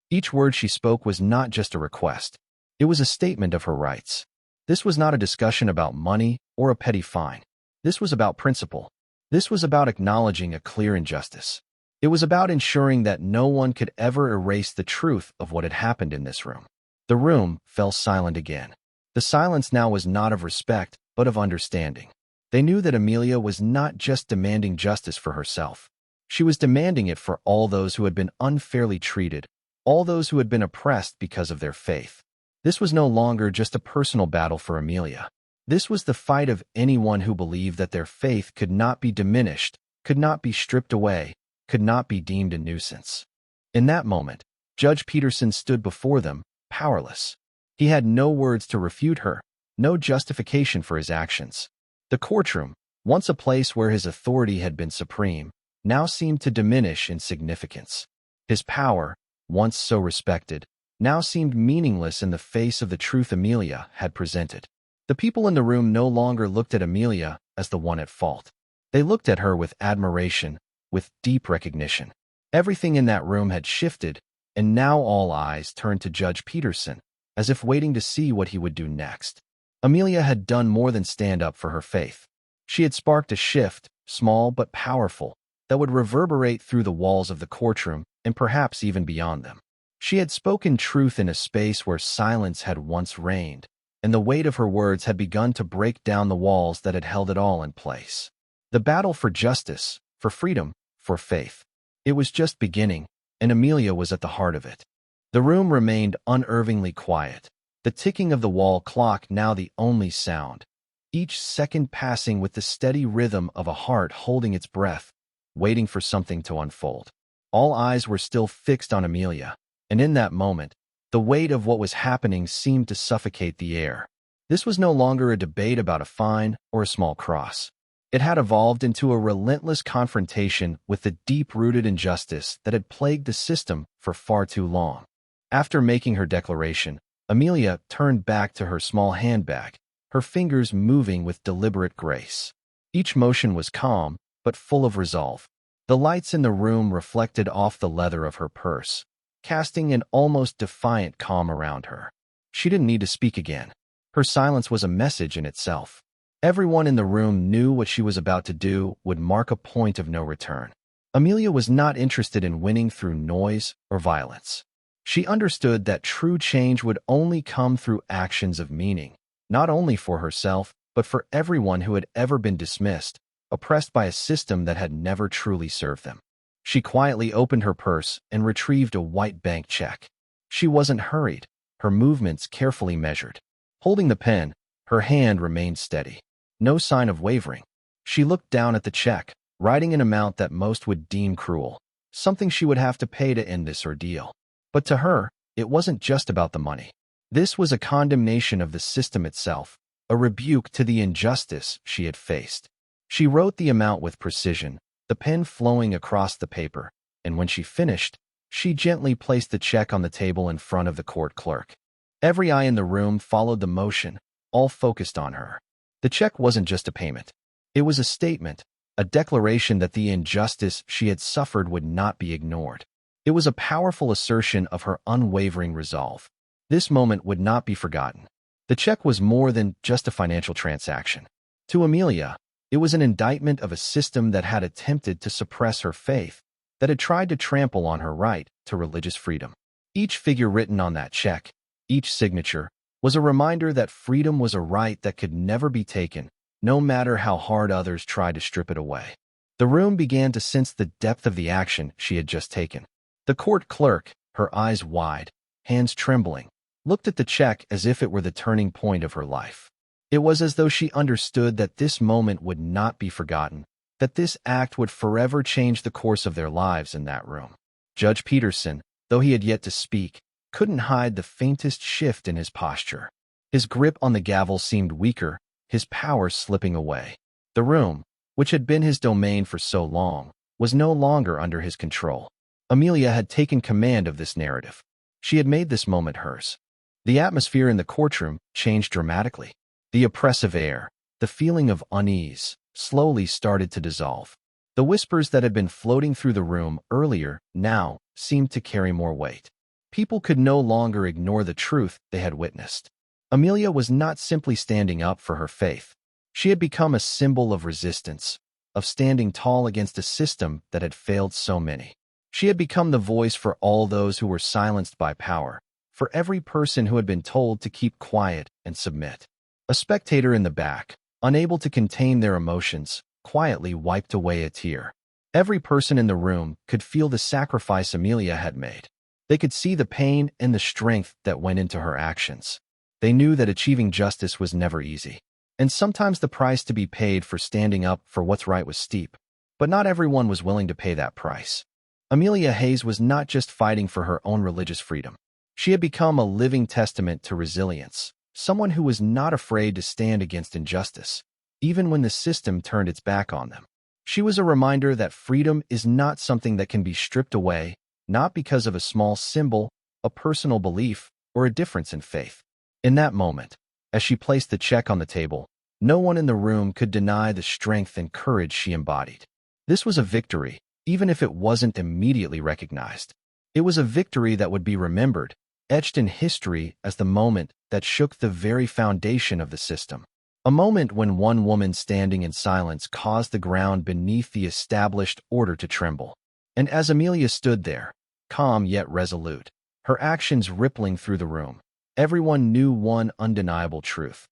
Each word she spoke was not just a request. It was a statement of her rights. This was not a discussion about money or a petty fine. This was about principle. This was about acknowledging a clear injustice. It was about ensuring that no one could ever erase the truth of what had happened in this room. The room fell silent again. The silence now was not of respect, but of understanding. They knew that Amelia was not just demanding justice for herself. She was demanding it for all those who had been unfairly treated, all those who had been oppressed because of their faith. This was no longer just a personal battle for Amelia. This was the fight of anyone who believed that their faith could not be diminished, could not be stripped away, could not be deemed a nuisance. In that moment, Judge Peterson stood before them, powerless. He had no words to refute her, no justification for his actions. The courtroom, once a place where his authority had been supreme, now seemed to diminish in significance. His power, once so respected, now seemed meaningless in the face of the truth Amelia had presented. The people in the room no longer looked at Amelia as the one at fault. They looked at her with admiration, with deep recognition. Everything in that room had shifted, and now all eyes turned to Judge Peterson, as if waiting to see what he would do next. Amelia had done more than stand up for her faith. She had sparked a shift, small but powerful, that would reverberate through the walls of the courtroom and perhaps even beyond them. She had spoken truth in a space where silence had once reigned, and the weight of her words had begun to break down the walls that had held it all in place. The battle for justice, for freedom, for faith. It was just beginning, and Amelia was at the heart of it. The room remained unervingly quiet, the ticking of the wall clock now the only sound, each second passing with the steady rhythm of a heart holding its breath, waiting for something to unfold. All eyes were still fixed on Amelia, and in that moment, the weight of what was happening seemed to suffocate the air. This was no longer a debate about a fine or a small cross. It had evolved into a relentless confrontation with the deep-rooted injustice that had plagued the system for far too long. After making her declaration, Amelia turned back to her small handbag, her fingers moving with deliberate grace. Each motion was calm, but full of resolve. The lights in the room reflected off the leather of her purse, casting an almost defiant calm around her. She didn't need to speak again. Her silence was a message in itself. Everyone in the room knew what she was about to do would mark a point of no return. Amelia was not interested in winning through noise or violence. She understood that true change would only come through actions of meaning, not only for herself, but for everyone who had ever been dismissed, oppressed by a system that had never truly served them. She quietly opened her purse and retrieved a white bank check. She wasn't hurried, her movements carefully measured. Holding the pen, her hand remained steady. No sign of wavering. She looked down at the check, writing an amount that most would deem cruel, something she would have to pay to end this ordeal. But to her, it wasn't just about the money. This was a condemnation of the system itself, a rebuke to the injustice she had faced. She wrote the amount with precision, the pen flowing across the paper, and when she finished, she gently placed the check on the table in front of the court clerk. Every eye in the room followed the motion, all focused on her. The check wasn't just a payment. It was a statement, a declaration that the injustice she had suffered would not be ignored. It was a powerful assertion of her unwavering resolve. This moment would not be forgotten. The check was more than just a financial transaction. To Amelia, it was an indictment of a system that had attempted to suppress her faith, that had tried to trample on her right to religious freedom. Each figure written on that check, each signature, was a reminder that freedom was a right that could never be taken, no matter how hard others tried to strip it away. The room began to sense the depth of the action she had just taken. The court clerk, her eyes wide, hands trembling, looked at the check as if it were the turning point of her life. It was as though she understood that this moment would not be forgotten, that this act would forever change the course of their lives in that room. Judge Peterson, though he had yet to speak, couldn't hide the faintest shift in his posture. His grip on the gavel seemed weaker, his power slipping away. The room, which had been his domain for so long, was no longer under his control. Amelia had taken command of this narrative. She had made this moment hers. The atmosphere in the courtroom changed dramatically. The oppressive air, the feeling of unease, slowly started to dissolve. The whispers that had been floating through the room earlier now seemed to carry more weight. People could no longer ignore the truth they had witnessed. Amelia was not simply standing up for her faith. She had become a symbol of resistance, of standing tall against a system that had failed so many. She had become the voice for all those who were silenced by power, for every person who had been told to keep quiet and submit. A spectator in the back, unable to contain their emotions, quietly wiped away a tear. Every person in the room could feel the sacrifice Amelia had made. They could see the pain and the strength that went into her actions. They knew that achieving justice was never easy. And sometimes the price to be paid for standing up for what's right was steep. But not everyone was willing to pay that price. Amelia Hayes was not just fighting for her own religious freedom. She had become a living testament to resilience, someone who was not afraid to stand against injustice, even when the system turned its back on them. She was a reminder that freedom is not something that can be stripped away, not because of a small symbol, a personal belief, or a difference in faith. In that moment, as she placed the check on the table, no one in the room could deny the strength and courage she embodied. This was a victory, even if it wasn't immediately recognized. It was a victory that would be remembered, etched in history as the moment that shook the very foundation of the system. A moment when one woman standing in silence caused the ground beneath the established order to tremble. And as Amelia stood there, calm yet resolute, her actions rippling through the room, everyone knew one undeniable truth.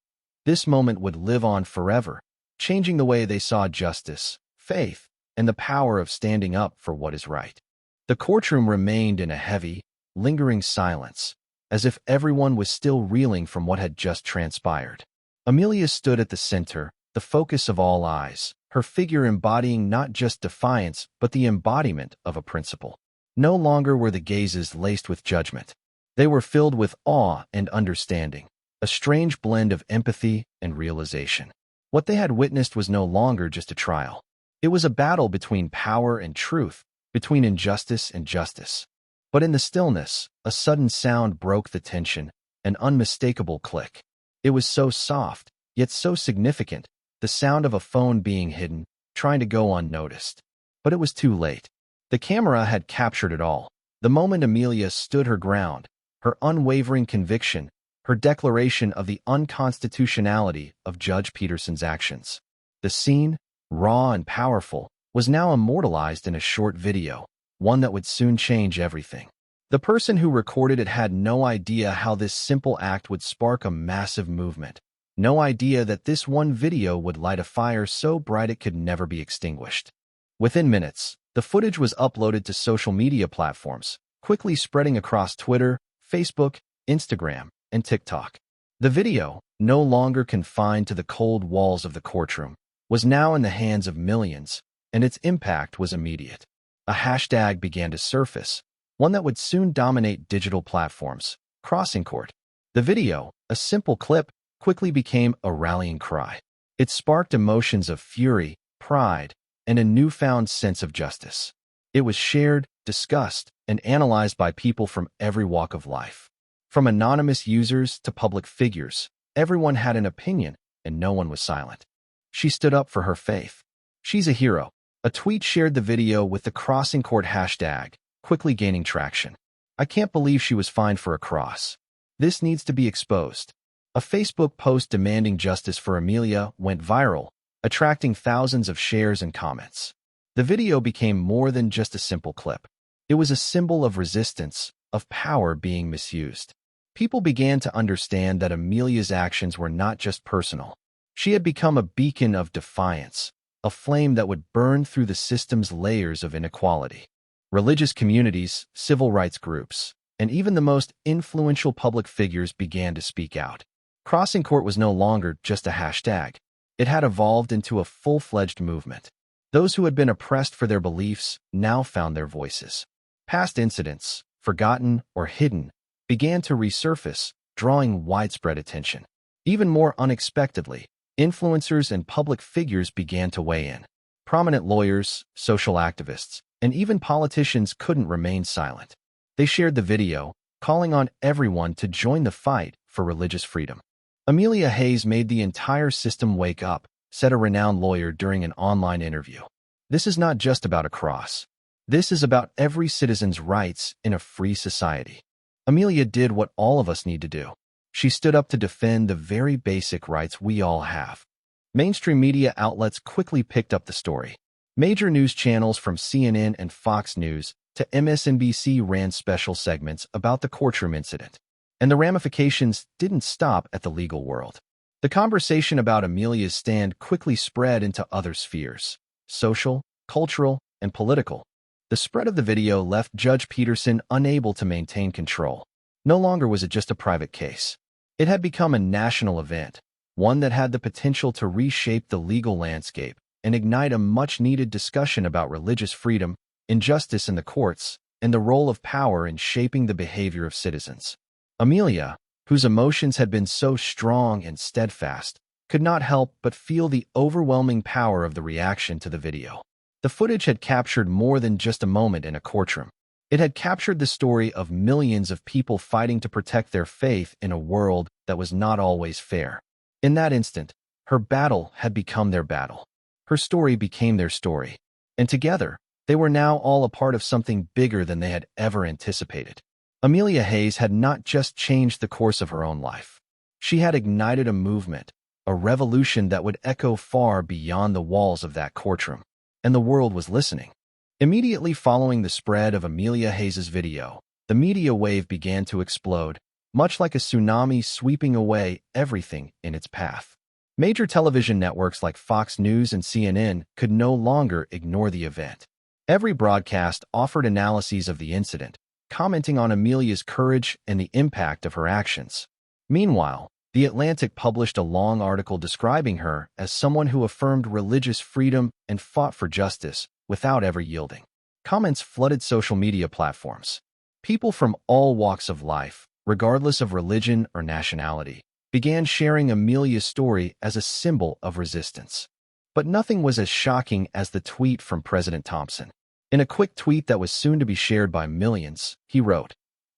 This moment would live on forever, changing the way they saw justice, faith, and the power of standing up for what is right. The courtroom remained in a heavy, lingering silence, as if everyone was still reeling from what had just transpired. Amelia stood at the center, the focus of all eyes, her figure embodying not just defiance but the embodiment of a principle. No longer were the gazes laced with judgment. They were filled with awe and understanding, a strange blend of empathy and realization. What they had witnessed was no longer just a trial. It was a battle between power and truth, between injustice and justice. But in the stillness, a sudden sound broke the tension, an unmistakable click. It was so soft, yet so significant, the sound of a phone being hidden, trying to go unnoticed. But it was too late. The camera had captured it all. The moment Amelia stood her ground, her unwavering conviction, her declaration of the unconstitutionality of Judge Peterson's actions. The scene, raw and powerful, was now immortalized in a short video, one that would soon change everything. The person who recorded it had no idea how this simple act would spark a massive movement. No idea that this one video would light a fire so bright it could never be extinguished. Within minutes, the footage was uploaded to social media platforms, quickly spreading across Twitter, Facebook, Instagram, and TikTok. The video, no longer confined to the cold walls of the courtroom, was now in the hands of millions, and its impact was immediate. A hashtag began to surface, one that would soon dominate digital platforms, Crossing Court. The video, a simple clip, quickly became a rallying cry. It sparked emotions of fury, pride, and a newfound sense of justice. It was shared, discussed, and analyzed by people from every walk of life. From anonymous users to public figures, everyone had an opinion, and no one was silent. She stood up for her faith. She's a hero. A tweet shared the video with the Crossing Court hashtag, quickly gaining traction. I can't believe she was fined for a cross. This needs to be exposed. A Facebook post demanding justice for Amelia went viral, attracting thousands of shares and comments. The video became more than just a simple clip. It was a symbol of resistance, of power being misused. People began to understand that Amelia's actions were not just personal. She had become a beacon of defiance, a flame that would burn through the system's layers of inequality. Religious communities, civil rights groups, and even the most influential public figures began to speak out. Crossing Court was no longer just a hashtag. It had evolved into a full-fledged movement. Those who had been oppressed for their beliefs now found their voices. Past incidents, forgotten or hidden, began to resurface, drawing widespread attention. Even more unexpectedly, influencers and public figures began to weigh in. Prominent lawyers, social activists, and even politicians couldn't remain silent. They shared the video, calling on everyone to join the fight for religious freedom. Amelia Hayes made the entire system wake up, said a renowned lawyer during an online interview. This is not just about a cross. This is about every citizen's rights in a free society. Amelia did what all of us need to do. She stood up to defend the very basic rights we all have. Mainstream media outlets quickly picked up the story. Major news channels from CNN and Fox News to MSNBC ran special segments about the courtroom incident. And the ramifications didn't stop at the legal world. The conversation about Amelia's stand quickly spread into other spheres: social, cultural, and political. The spread of the video left Judge Peterson unable to maintain control. No longer was it just a private case. It had become a national event, one that had the potential to reshape the legal landscape and ignite a much-needed discussion about religious freedom, injustice in the courts, and the role of power in shaping the behavior of citizens. Amelia, whose emotions had been so strong and steadfast, could not help but feel the overwhelming power of the reaction to the video. The footage had captured more than just a moment in a courtroom. It had captured the story of millions of people fighting to protect their faith in a world that was not always fair. In that instant, her battle had become their battle. Her story became their story. And together, they were now all a part of something bigger than they had ever anticipated. Amelia Hayes had not just changed the course of her own life. She had ignited a movement, a revolution that would echo far beyond the walls of that courtroom. And the world was listening. Immediately following the spread of Amelia Hayes' video, the media wave began to explode, much like a tsunami sweeping away everything in its path. Major television networks like Fox News and CNN could no longer ignore the event. Every broadcast offered analyses of the incident, commenting on Amelia's courage and the impact of her actions. Meanwhile, The Atlantic published a long article describing her as someone who affirmed religious freedom and fought for justice without ever yielding. Comments flooded social media platforms. People from all walks of life, regardless of religion or nationality, began sharing Amelia's story as a symbol of resistance. But nothing was as shocking as the tweet from President Thompson. In a quick tweet that was soon to be shared by millions, he wrote,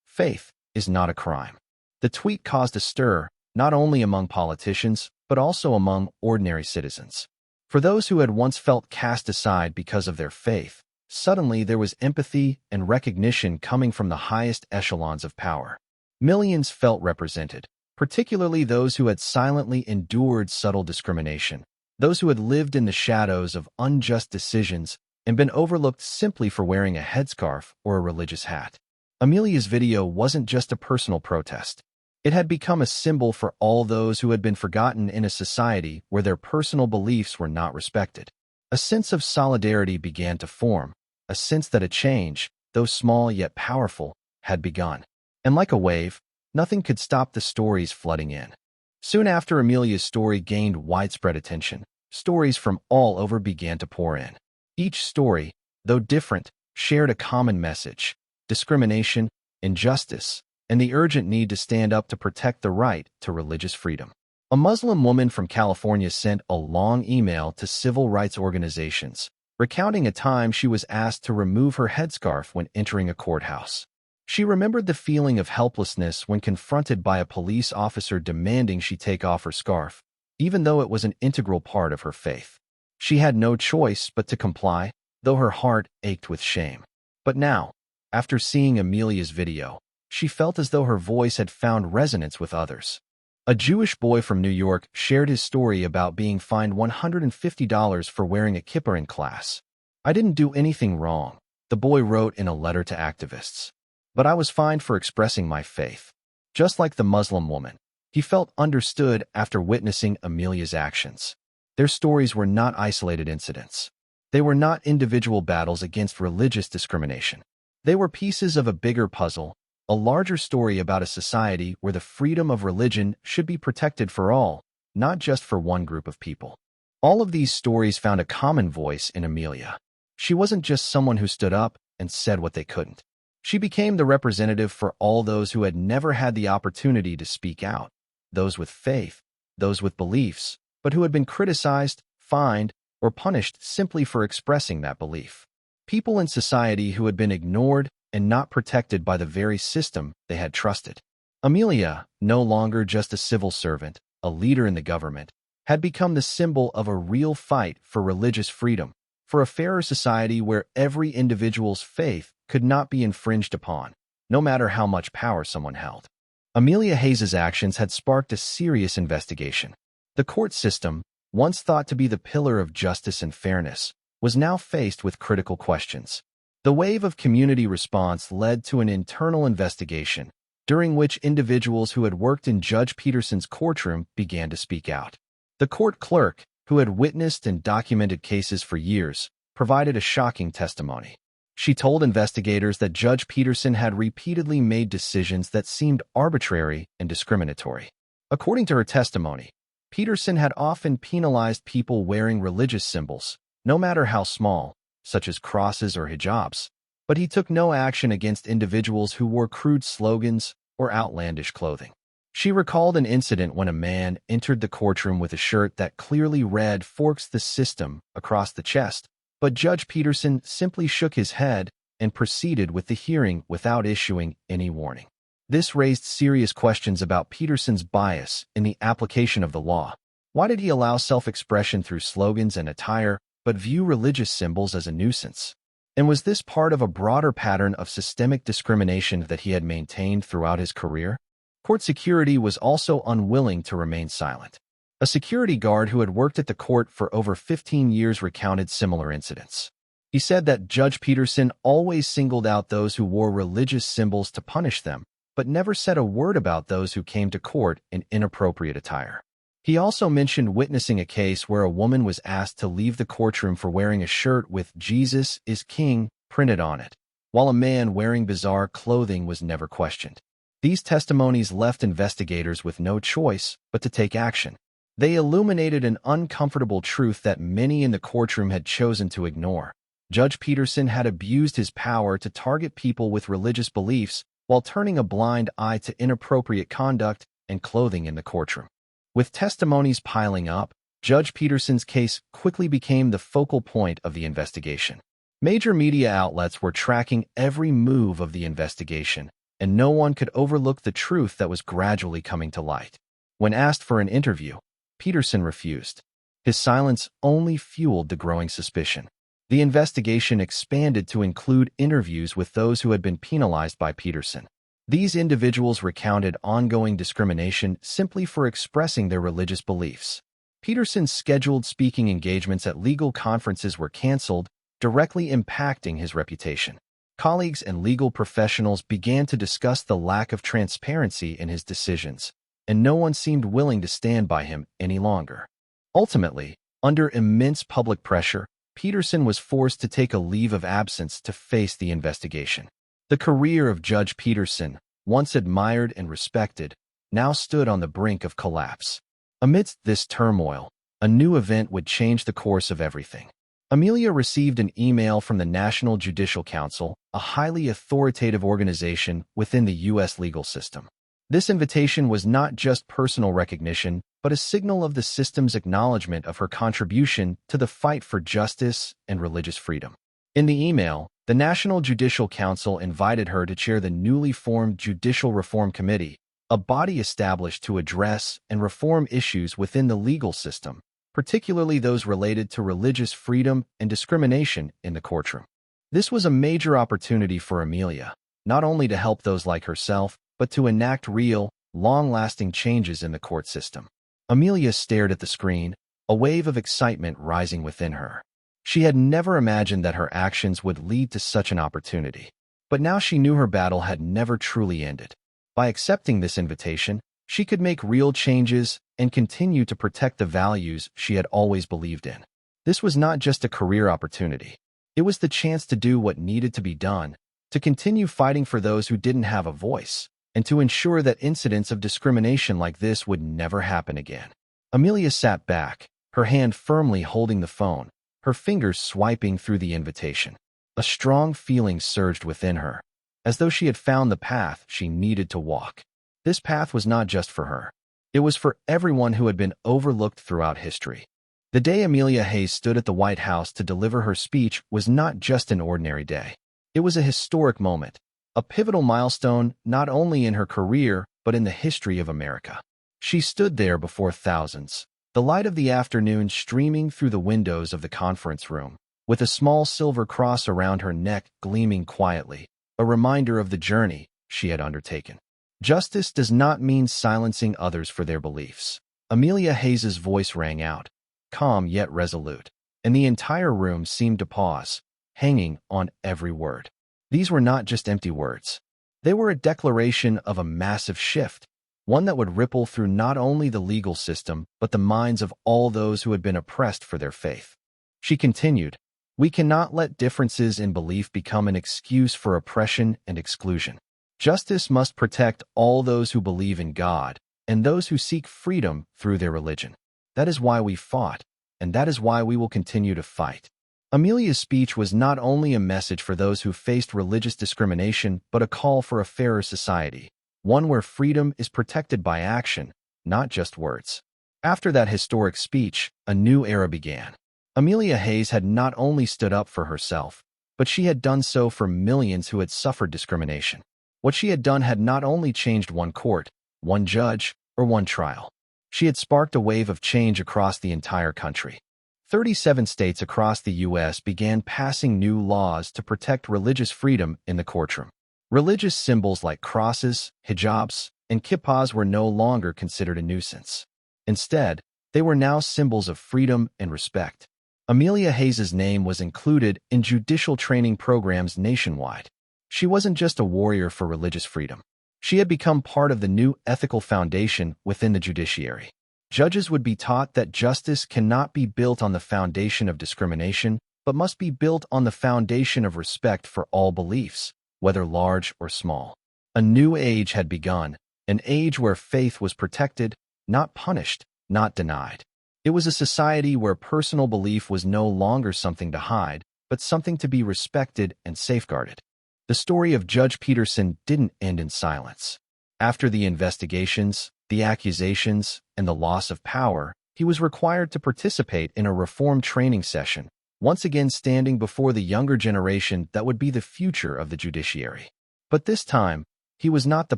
"Faith is not a crime." The tweet caused a stir, not only among politicians, but also among ordinary citizens. For those who had once felt cast aside because of their faith, suddenly there was empathy and recognition coming from the highest echelons of power. Millions felt represented, particularly those who had silently endured subtle discrimination, those who had lived in the shadows of unjust decisions and been overlooked simply for wearing a headscarf or a religious hat. Amelia's video wasn't just a personal protest. It had become a symbol for all those who had been forgotten in a society where their personal beliefs were not respected. A sense of solidarity began to form, a sense that a change, though small yet powerful, had begun. And like a wave, nothing could stop the stories flooding in. Soon after Amelia's story gained widespread attention, stories from all over began to pour in. Each story, though different, shared a common message: discrimination, injustice, and the urgent need to stand up to protect the right to religious freedom. A Muslim woman from California sent a long email to civil rights organizations, recounting a time she was asked to remove her headscarf when entering a courthouse. She remembered the feeling of helplessness when confronted by a police officer demanding she take off her scarf, even though it was an integral part of her faith. She had no choice but to comply, though her heart ached with shame. But now, after seeing Amelia's video, she felt as though her voice had found resonance with others. A Jewish boy from New York shared his story about being fined $150 for wearing a kippah in class. "I didn't do anything wrong," the boy wrote in a letter to activists. "But I was fined for expressing my faith." Just like the Muslim woman, he felt understood after witnessing Amelia's actions. Their stories were not isolated incidents. They were not individual battles against religious discrimination. They were pieces of a bigger puzzle, a larger story about a society where the freedom of religion should be protected for all, not just for one group of people. All of these stories found a common voice in Amelia. She wasn't just someone who stood up and said what they couldn't. She became the representative for all those who had never had the opportunity to speak out, those with faith, those with beliefs, but who had been criticized, fined, or punished simply for expressing that belief. People in society who had been ignored and not protected by the very system they had trusted. Amelia, no longer just a civil servant, a leader in the government, had become the symbol of a real fight for religious freedom, for a fairer society where every individual's faith could not be infringed upon, no matter how much power someone held. Amelia Hayes' actions had sparked a serious investigation. The court system, once thought to be the pillar of justice and fairness, was now faced with critical questions. The wave of community response led to an internal investigation, during which individuals who had worked in Judge Peterson's courtroom began to speak out. The court clerk, who had witnessed and documented cases for years, provided a shocking testimony. She told investigators that Judge Peterson had repeatedly made decisions that seemed arbitrary and discriminatory. According to her testimony, Peterson had often penalized people wearing religious symbols, no matter how small, such as crosses or hijabs, but he took no action against individuals who wore crude slogans or outlandish clothing. She recalled an incident when a man entered the courtroom with a shirt that clearly read "Forks the System" across the chest, but Judge Peterson simply shook his head and proceeded with the hearing without issuing any warning. This raised serious questions about Peterson's bias in the application of the law. Why did he allow self-expression through slogans and attire, but view religious symbols as a nuisance? And was this part of a broader pattern of systemic discrimination that he had maintained throughout his career? Court security was also unwilling to remain silent. A security guard who had worked at the court for over 15 years recounted similar incidents. He said that Judge Peterson always singled out those who wore religious symbols to punish them, but never said a word about those who came to court in inappropriate attire. He also mentioned witnessing a case where a woman was asked to leave the courtroom for wearing a shirt with "Jesus is King" printed on it, while a man wearing bizarre clothing was never questioned. These testimonies left investigators with no choice but to take action. They illuminated an uncomfortable truth that many in the courtroom had chosen to ignore. Judge Peterson had abused his power to target people with religious beliefs while turning a blind eye to inappropriate conduct and clothing in the courtroom. With testimonies piling up, Judge Peterson's case quickly became the focal point of the investigation. Major media outlets were tracking every move of the investigation, and no one could overlook the truth that was gradually coming to light. When asked for an interview, Peterson refused. His silence only fueled the growing suspicion. The investigation expanded to include interviews with those who had been penalized by Peterson. These individuals recounted ongoing discrimination simply for expressing their religious beliefs. Peterson's scheduled speaking engagements at legal conferences were canceled, directly impacting his reputation. Colleagues and legal professionals began to discuss the lack of transparency in his decisions, and no one seemed willing to stand by him any longer. Ultimately, under immense public pressure, Peterson was forced to take a leave of absence to face the investigation. The career of Judge Peterson, once admired and respected, now stood on the brink of collapse. Amidst this turmoil, a new event would change the course of everything. Amelia received an email from the National Judicial Council, a highly authoritative organization within the U.S. legal system. This invitation was not just personal recognition, but a signal of the system's acknowledgement of her contribution to the fight for justice and religious freedom. In the email, the National Judicial Council invited her to chair the newly formed Judicial Reform Committee, a body established to address and reform issues within the legal system, particularly those related to religious freedom and discrimination in the courtroom. This was a major opportunity for Amelia, not only to help those like herself, but to enact real, long-lasting changes in the court system. Amelia stared at the screen, a wave of excitement rising within her. She had never imagined that her actions would lead to such an opportunity. But now she knew her battle had never truly ended. By accepting this invitation, she could make real changes and continue to protect the values she had always believed in. This was not just a career opportunity. It was the chance to do what needed to be done, to continue fighting for those who didn't have a voice, and to ensure that incidents of discrimination like this would never happen again. Amelia sat back, her hand firmly holding the phone, her fingers swiping through the invitation. A strong feeling surged within her, as though she had found the path she needed to walk. This path was not just for her. It was for everyone who had been overlooked throughout history. The day Amelia Hayes stood at the White House to deliver her speech was not just an ordinary day. It was a historic moment, a pivotal milestone not only in her career but in the history of America. She stood there before thousands, the light of the afternoon streaming through the windows of the conference room, with a small silver cross around her neck gleaming quietly, a reminder of the journey she had undertaken. Justice does not mean silencing others for their beliefs. Amelia Hayes's voice rang out. calm yet resolute, and the entire room seemed to pause, hanging on every word. These were not just empty words. They were a declaration of a massive shift, one that would ripple through not only the legal system, but the minds of all those who had been oppressed for their faith. She continued, "We cannot let differences in belief become an excuse for oppression and exclusion. Justice must protect all those who believe in God and those who seek freedom through their religion. That is why we fought, and that is why we will continue to fight." Amelia's speech was not only a message for those who faced religious discrimination, but a call for a fairer society, one where freedom is protected by action, not just words. After that historic speech, a new era began. Amelia Hayes had not only stood up for herself, but she had done so for millions who had suffered discrimination. What she had done had not only changed one court, one judge, or one trial. She had sparked a wave of change across the entire country. 37 states across the U.S. began passing new laws to protect religious freedom in the courtroom. Religious symbols like crosses, hijabs, and kippas were no longer considered a nuisance. Instead, they were now symbols of freedom and respect. Amelia Hayes's name was included in judicial training programs nationwide. She wasn't just a warrior for religious freedom. She had become part of the new ethical foundation within the judiciary. Judges would be taught that justice cannot be built on the foundation of discrimination, but must be built on the foundation of respect for all beliefs, whether large or small. A new age had begun, an age where faith was protected, not punished, not denied. It was a society where personal belief was no longer something to hide, but something to be respected and safeguarded. The story of Judge Peterson didn't end in silence. After the investigations, the accusations, and the loss of power, he was required to participate in a reform training session, once again standing before the younger generation that would be the future of the judiciary. But this time, he was not the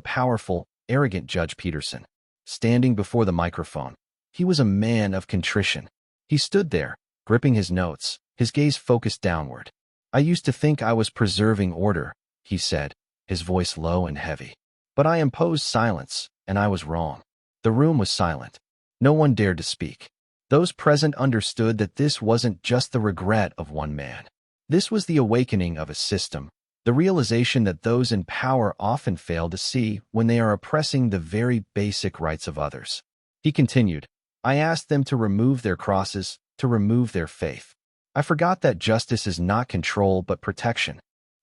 powerful, arrogant Judge Peterson. Standing before the microphone, he was a man of contrition. He stood there, gripping his notes, his gaze focused downward. "I used to think I was preserving order," he said, his voice low and heavy. "But I imposed silence, and I was wrong." The room was silent. No one dared to speak. Those present understood that this wasn't just the regret of one man. This was the awakening of a system, the realization that those in power often fail to see when they are oppressing the very basic rights of others. He continued, "I asked them to remove their crosses, to remove their faith. I forgot that justice is not control but protection."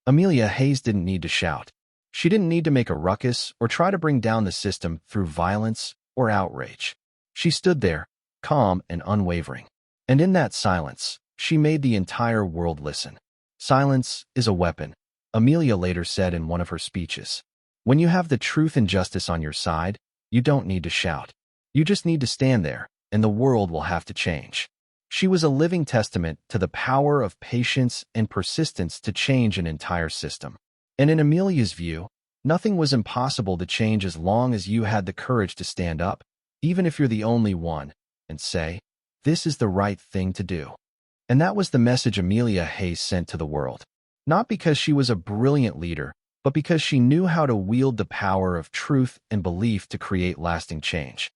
Amelia Hayes didn't need to shout. She didn't need to make a ruckus or try to bring down the system through violence or outrage. She stood there, calm and unwavering. And in that silence, she made the entire world listen. "Silence is a weapon," Amelia later said in one of her speeches. "When you have the truth and justice on your side, you don't need to shout. You just need to stand there, and the world will have to change." She was a living testament to the power of patience and persistence to change an entire system. And in Amelia's view, nothing was impossible to change as long as you had the courage to stand up, even if you're the only one, and say, "This is the right thing to do." And that was the message Amelia Hayes sent to the world. Not because she was a brilliant leader, but because she knew how to wield the power of truth and belief to create lasting change.